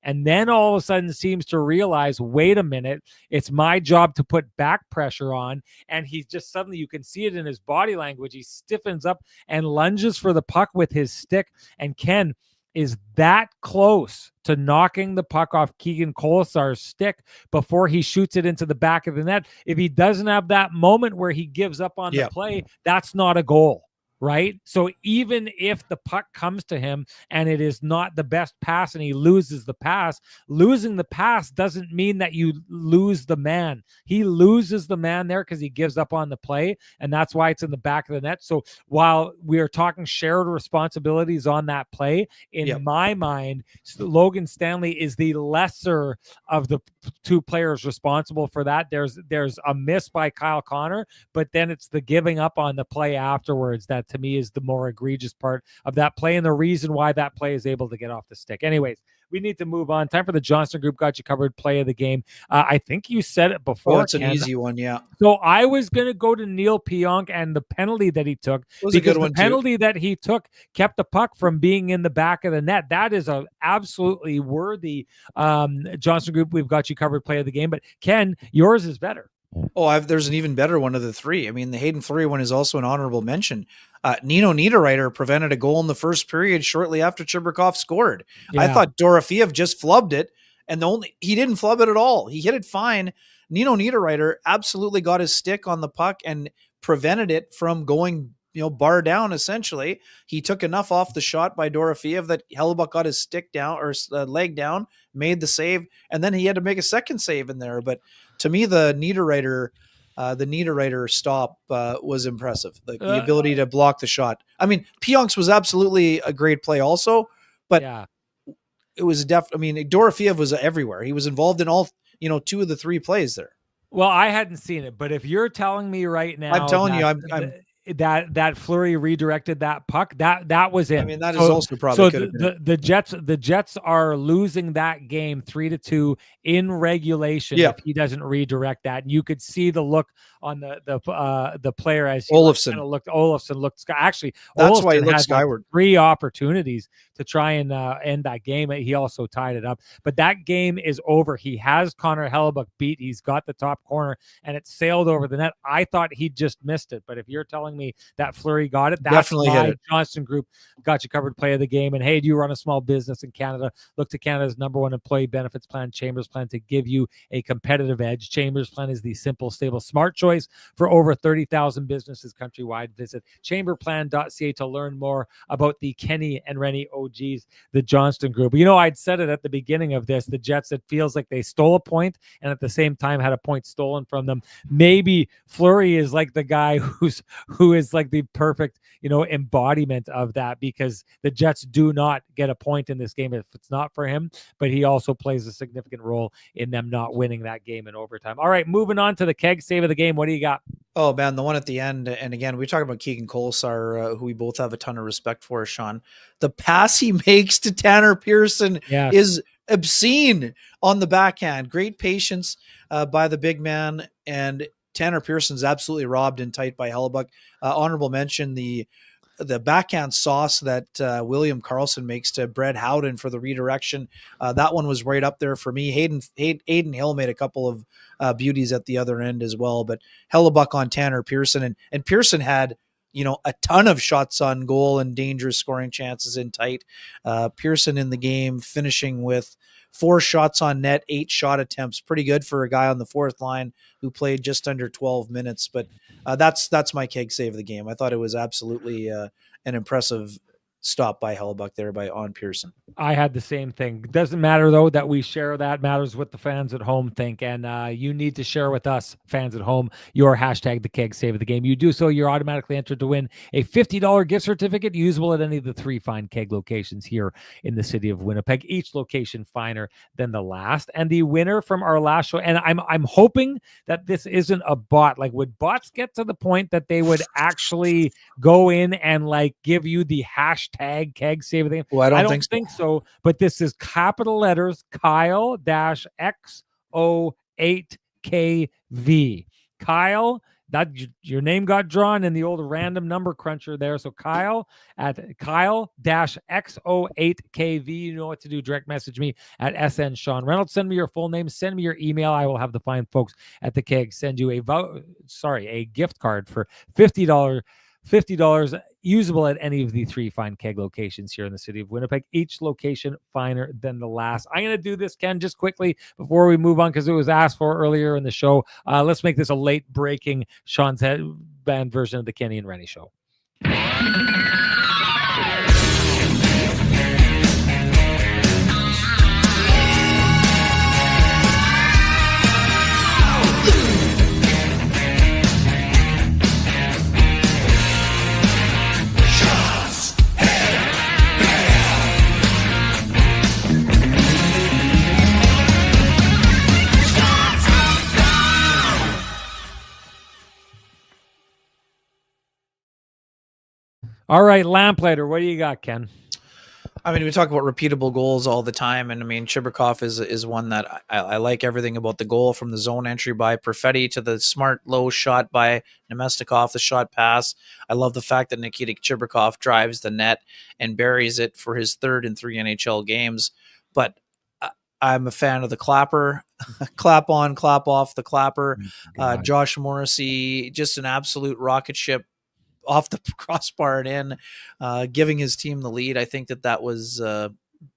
And then all of a sudden seems to realize, wait a minute, it's my job to put back pressure on. And he just suddenly, you can see it in his body language, he stiffens up and lunges for the puck with his stick. And Ken is that close to knocking the puck off Keegan Colasar's stick before he shoots it into the back of the net. If he doesn't have that moment where he gives up on the play, that's not a goal. Right? So even if the puck comes to him and it is not the best pass and he loses the pass, losing the pass doesn't mean that you lose the man. He loses the man there because he gives up on the play, and that's why it's in the back of the net. So while we are talking shared responsibilities on that play, in my mind, Logan Stanley is the lesser of the two players responsible for that. There's a miss by Kyle Connor, but then it's the giving up on the play afterwards that to me is the more egregious part of that play and the reason why that play is able to get off the stick. Anyways, we need to move on. Time for the Johnson Group Got You Covered play of the game. I think you said it before. Oh, it's an easy one, yeah. So I was going to go to Neil Pionk and the penalty that he took, because the penalty that he took kept the puck from being in the back of the net. That is a absolutely worthy Johnson Group We've Got You Covered play of the game. But Ken, yours is better. Oh, there's an even better one of the three. I mean, the Hayden Fleury one is also an honorable mention. Nino Niederreiter prevented a goal in the first period shortly after Chibrikov scored. Yeah. I thought Dorofeev just flubbed it, and he didn't flub it at all. He hit it fine. Nino Niederreiter absolutely got his stick on the puck and prevented it from going, bar down. Essentially, he took enough off the shot by Dorofeev that Hellebuyck got his stick down or leg down, made the save, and then he had to make a second save in there. But to me, the Niederreiter stop was impressive. The ability to block the shot. I mean, Pionk's was absolutely a great play also, but it was Dorofeev was everywhere. He was involved in all, two of the three plays there. Well, I hadn't seen it, but if you're telling me right now, I'm telling you, that Fleury redirected that puck, that was in. I mean, that is also probably could have been the Jets are losing that game 3-2 in regulation if he doesn't redirect that. And you could see the look on the player as he Olofsson looked. Olofsson looked actually. That's why he Olofsson looked had skyward. 3 opportunities to try and end that game. He also tied it up, but that game is over. He has Connor Hellebuck beat. He's got the top corner, and it sailed over the net. I thought he just missed it, but if you're telling me that Fleury got it, that's definitely hit it. Johnston Group got you covered play of the game. And hey, do you run a small business in Canada? Look to Canada's #1 employee benefits plan, Chambers Plan, to give you a competitive edge. Chambers Plan is the simple, stable, smart choice for over 30,000 businesses countrywide. Visit chamberplan.ca to learn more about the Kenny and Renny OGs, the Johnston Group. You know, I'd said it at the beginning of this, the Jets, it feels like they stole a point and at the same time had a point stolen from them. Maybe Fleury is like the guy who is like the perfect, embodiment of that, because the Jets do not get a point in this game if it's not for him, but he also plays a significant role in them not winning that game in overtime. All right, moving on to the keg save of the game. What do you got? Oh, man, the one at the end. And again, we talk about Keegan Kolesar, who we both have a ton of respect for, Sean. The pass he makes to Tanner Pearson is obscene on the backhand. Great patience by the big man. And Tanner Pearson's absolutely robbed and tight by Hellebuck. Honorable mention, the backhand sauce that William Karlsson makes to Brett Howden for the redirection. That one was right up there for me. Hayden Hill made a couple of beauties at the other end as well, but Hellebuck on Tanner Pearson, and Pearson had, a ton of shots on goal and dangerous scoring chances in tight. Pearson in the game finishing with 4 shots on net, 8 shot attempts. Pretty good for a guy on the fourth line who played just under 12 minutes. But that's my keg save of the game. I thought it was absolutely an impressive stop by Hellebuck there on Pearson. I had the same thing. Doesn't matter, though, that we share that. Matters what the fans at home think. And you need to share with us, fans at home, your hashtag the keg save of the game. You do so, you're automatically entered to win a $50 gift certificate usable at any of the 3 fine keg locations here in the city of Winnipeg, each location finer than the last. And the winner from our last show, and I'm hoping that this isn't a bot. Like, would bots get to the point that they would actually go in and give you the hashtag keg save of the game? Well, I don't think so. But this is capital letters Kyle-XO8KV. Kyle, that your name got drawn in the old random number cruncher there. So Kyle at Kyle-XO8KV. You know what to do. Direct message me at SN Sean Reynolds. Send me your full name. Send me your email. I will have the fine folks at the keg send you a gift card for $50 usable at any of the 3 fine keg locations here in the city of Winnipeg, each location finer than the last. I'm going to do this, Ken, just quickly before we move on, because it was asked for earlier in the show. Let's make this a late breaking Sean's Headband version of the Kenny and Renny show. All right, Lamplighter, what do you got, Ken? I mean, we talk about repeatable goals all the time, and I mean, Chibrikov is one that I like everything about the goal, from the zone entry by Perfetti to the smart low shot by Nemestikov, the shot pass. I love the fact that Nikita Chibrikov drives the net and buries it for his 3rd in 3 NHL games. But I'm a fan of the clapper, clap on, clap off the clapper. Josh Morrissey, just an absolute rocket ship off the crossbar and in, giving his team the lead. I think that was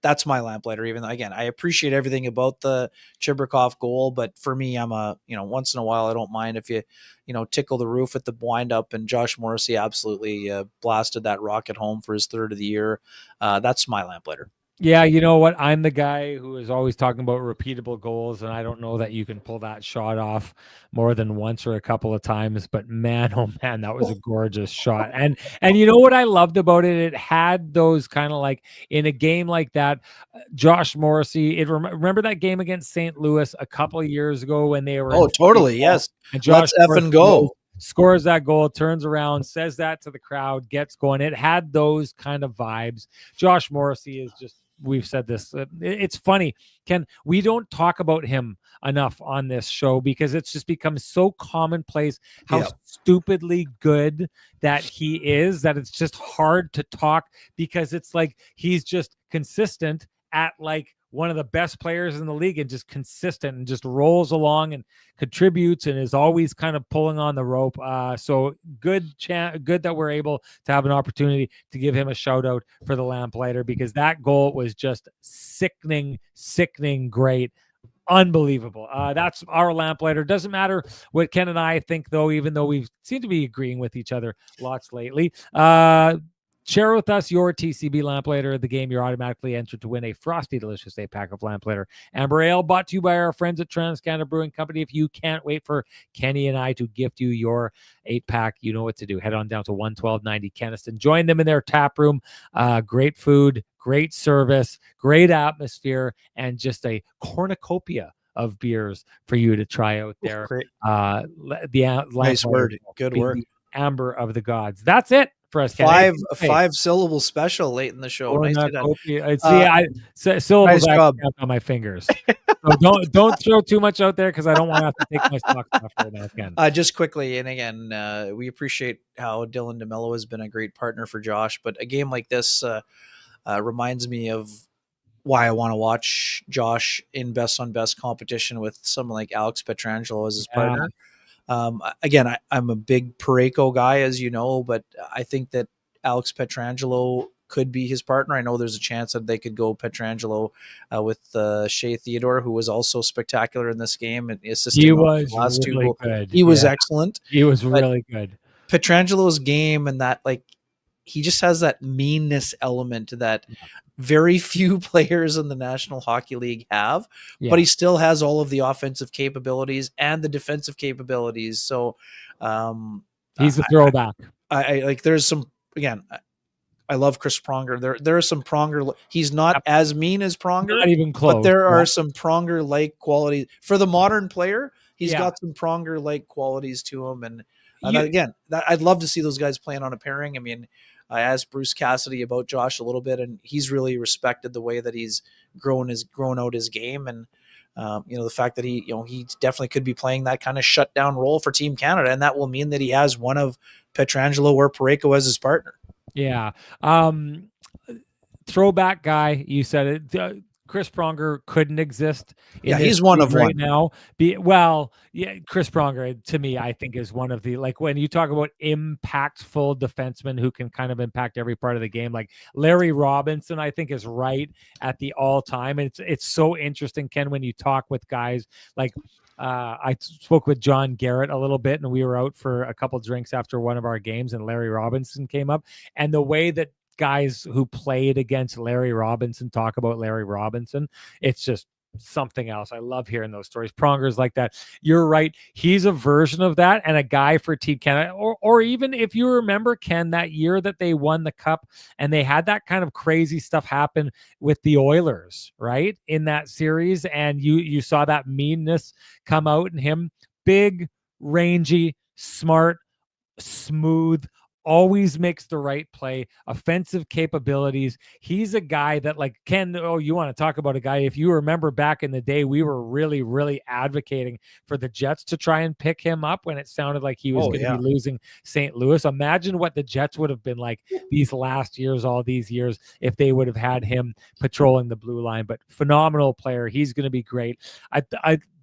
that's my lamplighter. Even though, again, I appreciate everything about the Chibrikov goal, but for me, I'm once in a while, I don't mind if you tickle the roof at the wind up, and Josh Morrissey absolutely blasted that rocket home for his 3rd of the year. That's my lamplighter. Yeah, you know what? I'm the guy who is always talking about repeatable goals, and I don't know that you can pull that shot off more than once or a couple of times. But man, oh man, that was a gorgeous shot. And you know what I loved about it? It had those kind of in a game like that, Josh Morrissey. Remember that game against St. Louis a couple of years ago when they were? Oh, totally, yes. And Josh Let's effing go. scores that goal, turns around, says that to the crowd, gets going. It had those kind of vibes. Josh Morrissey is just, we've said this. It's funny, Ken, we don't talk about him enough on this show because it's just become so commonplace how stupidly good that he is, that it's just hard to talk, because it's like he's just consistent at like one of the best players in the league, and just consistent and just rolls along and contributes and is always kind of pulling on the rope. So good that we're able to have an opportunity to give him a shout out for the Lamplighter, because that goal was just sickening great. Unbelievable. That's our Lamplighter. Doesn't matter what Ken and I think, though, even though we seem to be agreeing with each other lots lately. Share with us your TCB Lamplighter of the game. You're automatically entered to win a frosty, delicious 8-pack of Lamplighter Amber Ale, brought to you by our friends at TransCanada Brewing Company. If you can't wait for Kenny and I to gift you your 8-pack, you know what to do. Head on down to 11290 Keniston. Join them in their tap room. Great food, great service, great atmosphere, and just a cornucopia of beers for you to try out there. Great. Nice word. Good work. The Amber of the Gods. That's it for us. Five syllable special late in the show. Nicely done. Syllables I count on my fingers. So don't throw too much out there, because I don't want to have to take my socks off right now, Ken. Just quickly, and again, we appreciate how Dylan DeMello has been a great partner for Josh, but a game like this reminds me of why I want to watch Josh in best on best competition with someone like Alex Pietrangelo as his partner. Again, I'm a big Parayko guy, as you know, but I think that Alex Pietrangelo could be his partner. I know there's a chance that they could go Pietrangelo with Shea Theodore, who was also spectacular in this game and assisting. He was really good. He was excellent. He was really good. Pietrangelo's game, and that, like, he just has that meanness element that very few players in the National Hockey League have, but he still has all of the offensive capabilities and the defensive capabilities. So he's a throwback. I like, there's some, again, I love Chris Pronger. There are some Pronger. He's not as mean as Pronger, not even close, but there are some Pronger-like qualities for the modern player. He's got some Pronger-like qualities to him. And I'd love to see those guys playing on a pairing. I mean, I asked Bruce Cassidy about Josh a little bit, and he's really respected the way that he's grown out his game. And, the fact that he definitely could be playing that kind of shutdown role for Team Canada. And that will mean that he has one of Pietrangelo or Parayko as his partner. Yeah. Throwback guy, you said it. Chris Pronger couldn't exist. He's one of right one now. Chris Pronger, to me, I think is one of the, like, when you talk about impactful defensemen who can kind of impact every part of the game, like Larry Robinson, I think is right at the all time. And it's so interesting, Ken, when you talk with guys like, I spoke with John Garrett a little bit, and we were out for a couple drinks after one of our games, and Larry Robinson came up, and the way that guys who played against Larry Robinson talk about Larry Robinson, it's just something else. I love hearing those stories. Pronger's like that. You're right. He's a version of that, and a guy for Team Canada. Or even if you remember, Ken, that year that they won the cup and they had that kind of crazy stuff happen with the Oilers, right, in that series, and you saw that meanness come out in him. Big, rangy, smart, smooth, always makes the right play, offensive capabilities. He's a guy that, like, Ken, you want to talk about a guy, if you remember back in the day, we were really, really advocating for the Jets to try and pick him up when it sounded like he was going to be losing St. Louis. Imagine what the Jets would have been like these last years, all these years, if they would have had him patrolling the blue line. But phenomenal player. He's going to be great.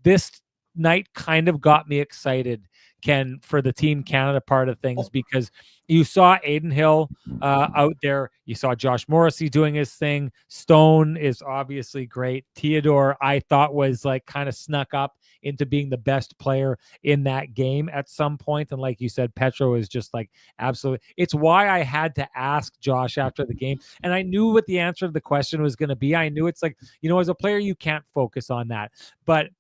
This night kind of got me excited, Ken, for the Team Canada part of things, because you saw Aiden Hill out there. You saw Josh Morrissey doing his thing. Stone is obviously great. Theodore, I thought, was like kind of snuck up into being the best player in that game at some point. And like you said, Petro is just like absolutely. It's why I had to ask Josh after the game. And I knew what the answer to the question was going to be. I knew it's like, as a player, you can't focus on that. But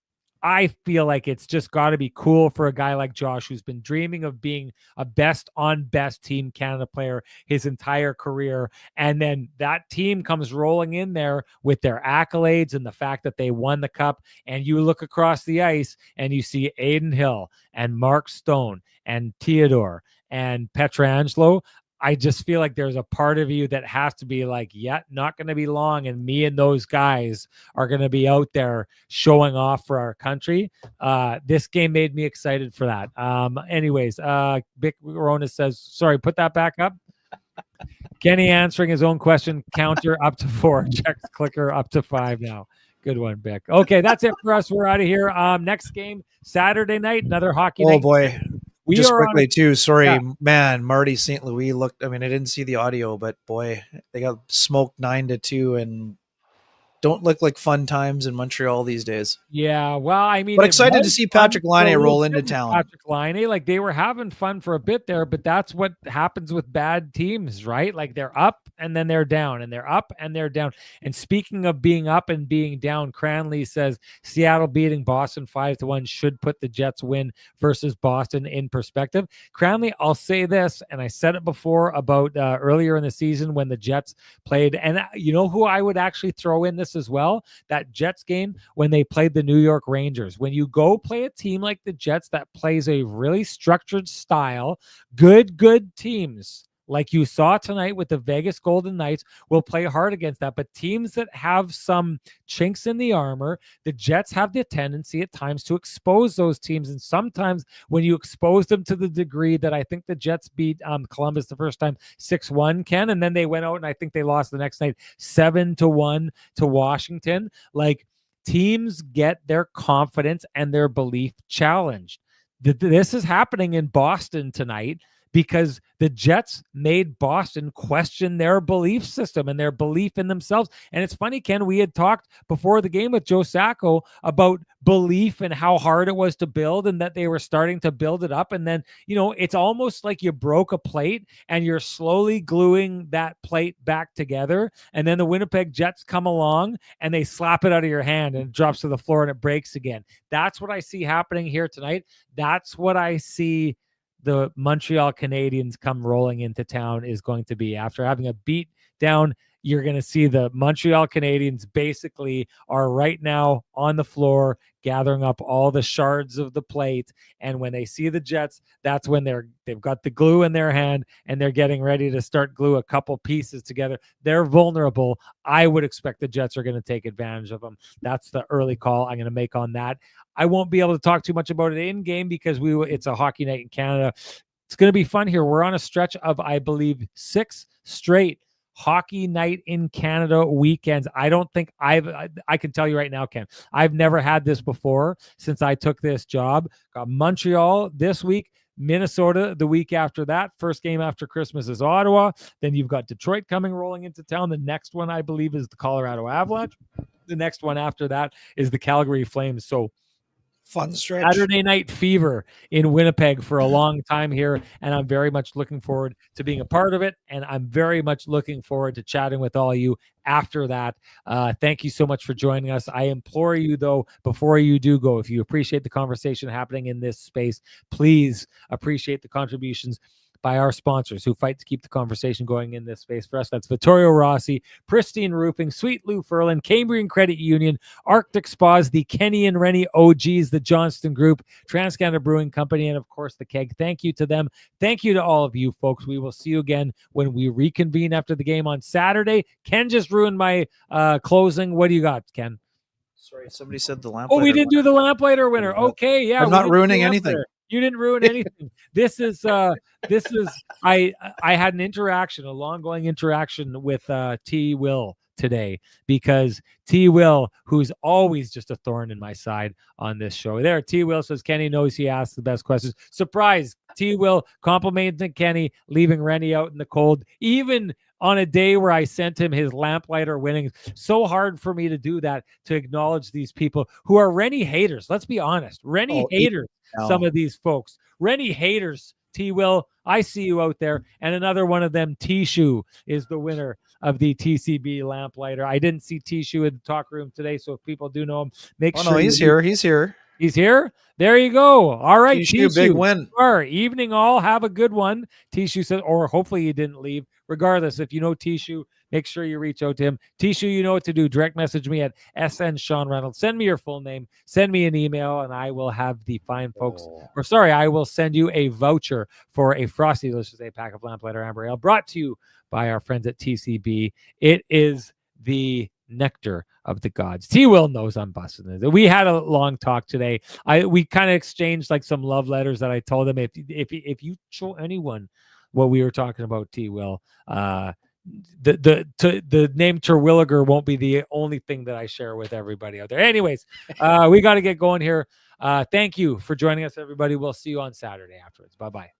I feel like it's just got to be cool for a guy like Josh, who's been dreaming of being a best on best Team Canada player his entire career. And then that team comes rolling in there with their accolades and the fact that they won the cup. And you look across the ice and you see Aiden Hill and Mark Stone and Theodore and Petrangelo. I just feel like there's a part of you that has to be like, yeah, not going to be long. And me and those guys are going to be out there showing off for our country. This game made me excited for that. Anyways, Vic Rona says, sorry, put that back up. Kenny answering his own question, counter up to 4, checks clicker up to 5 now. Good one, Vic. Okay, that's it for us. We're out of here. Next game, Saturday night, another hockey night. Oh, boy. Just quickly, too. Sorry, man. Marty St. Louis looked, I didn't see the audio, but boy, they got smoked 9-2 and don't look like fun times in Montreal these days. Yeah, well, but excited to see Patrick Laine roll into town. Patrick Laine, like they were having fun for a bit there, but that's what happens with bad teams, right? Like they're up and then they're down, and they're up and they're down. And speaking of being up and being down, Cranley says Seattle beating Boston 5-1 should put the Jets win versus Boston in perspective. Cranley, I'll say this, and I said it before about earlier in the season when the Jets played, and you know who I would actually throw in this as well? That Jets game when they played the New York Rangers. When you go play a team like the Jets that plays a really structured style, good teams like you saw tonight with the Vegas Golden Knights will play hard against that. But teams that have some chinks in the armor, the Jets have the tendency at times to expose those teams. And sometimes when you expose them to the degree that I think the Jets beat Columbus the first time 6-1, Ken, and then they went out and I think they lost the next night 7-1 to Washington. Like, teams get their confidence and their belief challenged. This is happening in Boston tonight because the Jets made Boston question their belief system and their belief in themselves. And it's funny, Ken, we had talked before the game with Joe Sacco about belief and how hard it was to build and that they were starting to build it up. And then, it's almost like you broke a plate and you're slowly gluing that plate back together. And then the Winnipeg Jets come along and they slap it out of your hand and it drops to the floor and it breaks again. That's what I see happening here tonight. That's what I see the Montreal Canadiens come rolling into town is going to be. After having a beat down, you're going to see the Montreal Canadiens basically are right now on the floor gathering up all the shards of the plate. And when they see the Jets, that's when they've got the glue in their hand and they're getting ready to start glue a couple pieces together. They're vulnerable. I would expect the Jets are going to take advantage of them. That's the early call I'm going to make on that. I won't be able to talk too much about it in game because it's a hockey night in Canada. It's going to be fun here. We're on a stretch of, I believe, 6 straight hockey night in Canada weekends. I don't think I can tell you right now, Ken, I've never had this before since I took this job. Got Montreal this week, Minnesota the week after that. First game after Christmas is Ottawa. Then you've got Detroit coming rolling into town. The next one, I believe, is the Colorado Avalanche. The next one after that is the Calgary Flames. So fun stretch. Saturday night fever in Winnipeg for a long time here, and I'm very much looking forward to being a part of it, and I'm very much looking forward to chatting with all of you after that. Thank you so much for joining us. I implore you, though, before you do go, if you appreciate the conversation happening in this space, please appreciate the contributions by our sponsors who fight to keep the conversation going in this space for us. That's Vittorio Rossi, Pristine Roofing, Sweet Lou Furlan, Cambrian Credit Union, Arctic Spas, the Kenny and Renny OGs, the Johnston Group, TransCanada Brewing Company, and of course the Keg. Thank you to them. Thank you to all of you folks. We will see you again when we reconvene after the game on Saturday. Ken just ruined my closing. What do you got, Ken? Sorry, somebody said the lamplighter. Oh, we didn't do the lamplighter winner. Okay, yeah. I'm not ruining anything. You didn't ruin anything. This is I had an interaction, a long-going interaction with T. Will today because T. Will, who's always just a thorn in my side on this show. There, T. Will says Kenny knows he asks the best questions. Surprise, T. Will complimenting Kenny, leaving Renny out in the cold, even on a day where I sent him his lamplighter winnings. So hard for me to do that, to acknowledge these people who are Renny haters. Let's be honest. Renny haters, some of these folks. Renny haters, T. Will, I see you out there. And another one of them, T-Shoe, is the winner of the TCB lamplighter. I didn't see T-Shoe in the talk room today, so if people do know him, make sure. No, he's here. He's here. He's here. There you go. All right, Tishu, big win. Evening all. Have a good one. Tishu said, or hopefully he didn't leave. Regardless, if you know Tishu, make sure you reach out to him. Tishu, you know what to do. Direct message me at SN Sean Reynolds. Send me your full name. Send me an email, and I will have the fine folks. Or sorry, I will send you a voucher for a Frosty Delicious 8-pack of Lamplighter Amber Ale, brought to you by our friends at TCB. It is the nectar of the gods. T Will knows I'm busting it. We had a long talk today. We kind of exchanged like some love letters that I told him if you show anyone what we were talking about, T Will, the name Terwilliger won't be the only thing that I share with everybody out there. Anyways, we got to get going here. Thank you for joining us, everybody. We'll see you on Saturday afterwards. Bye-bye.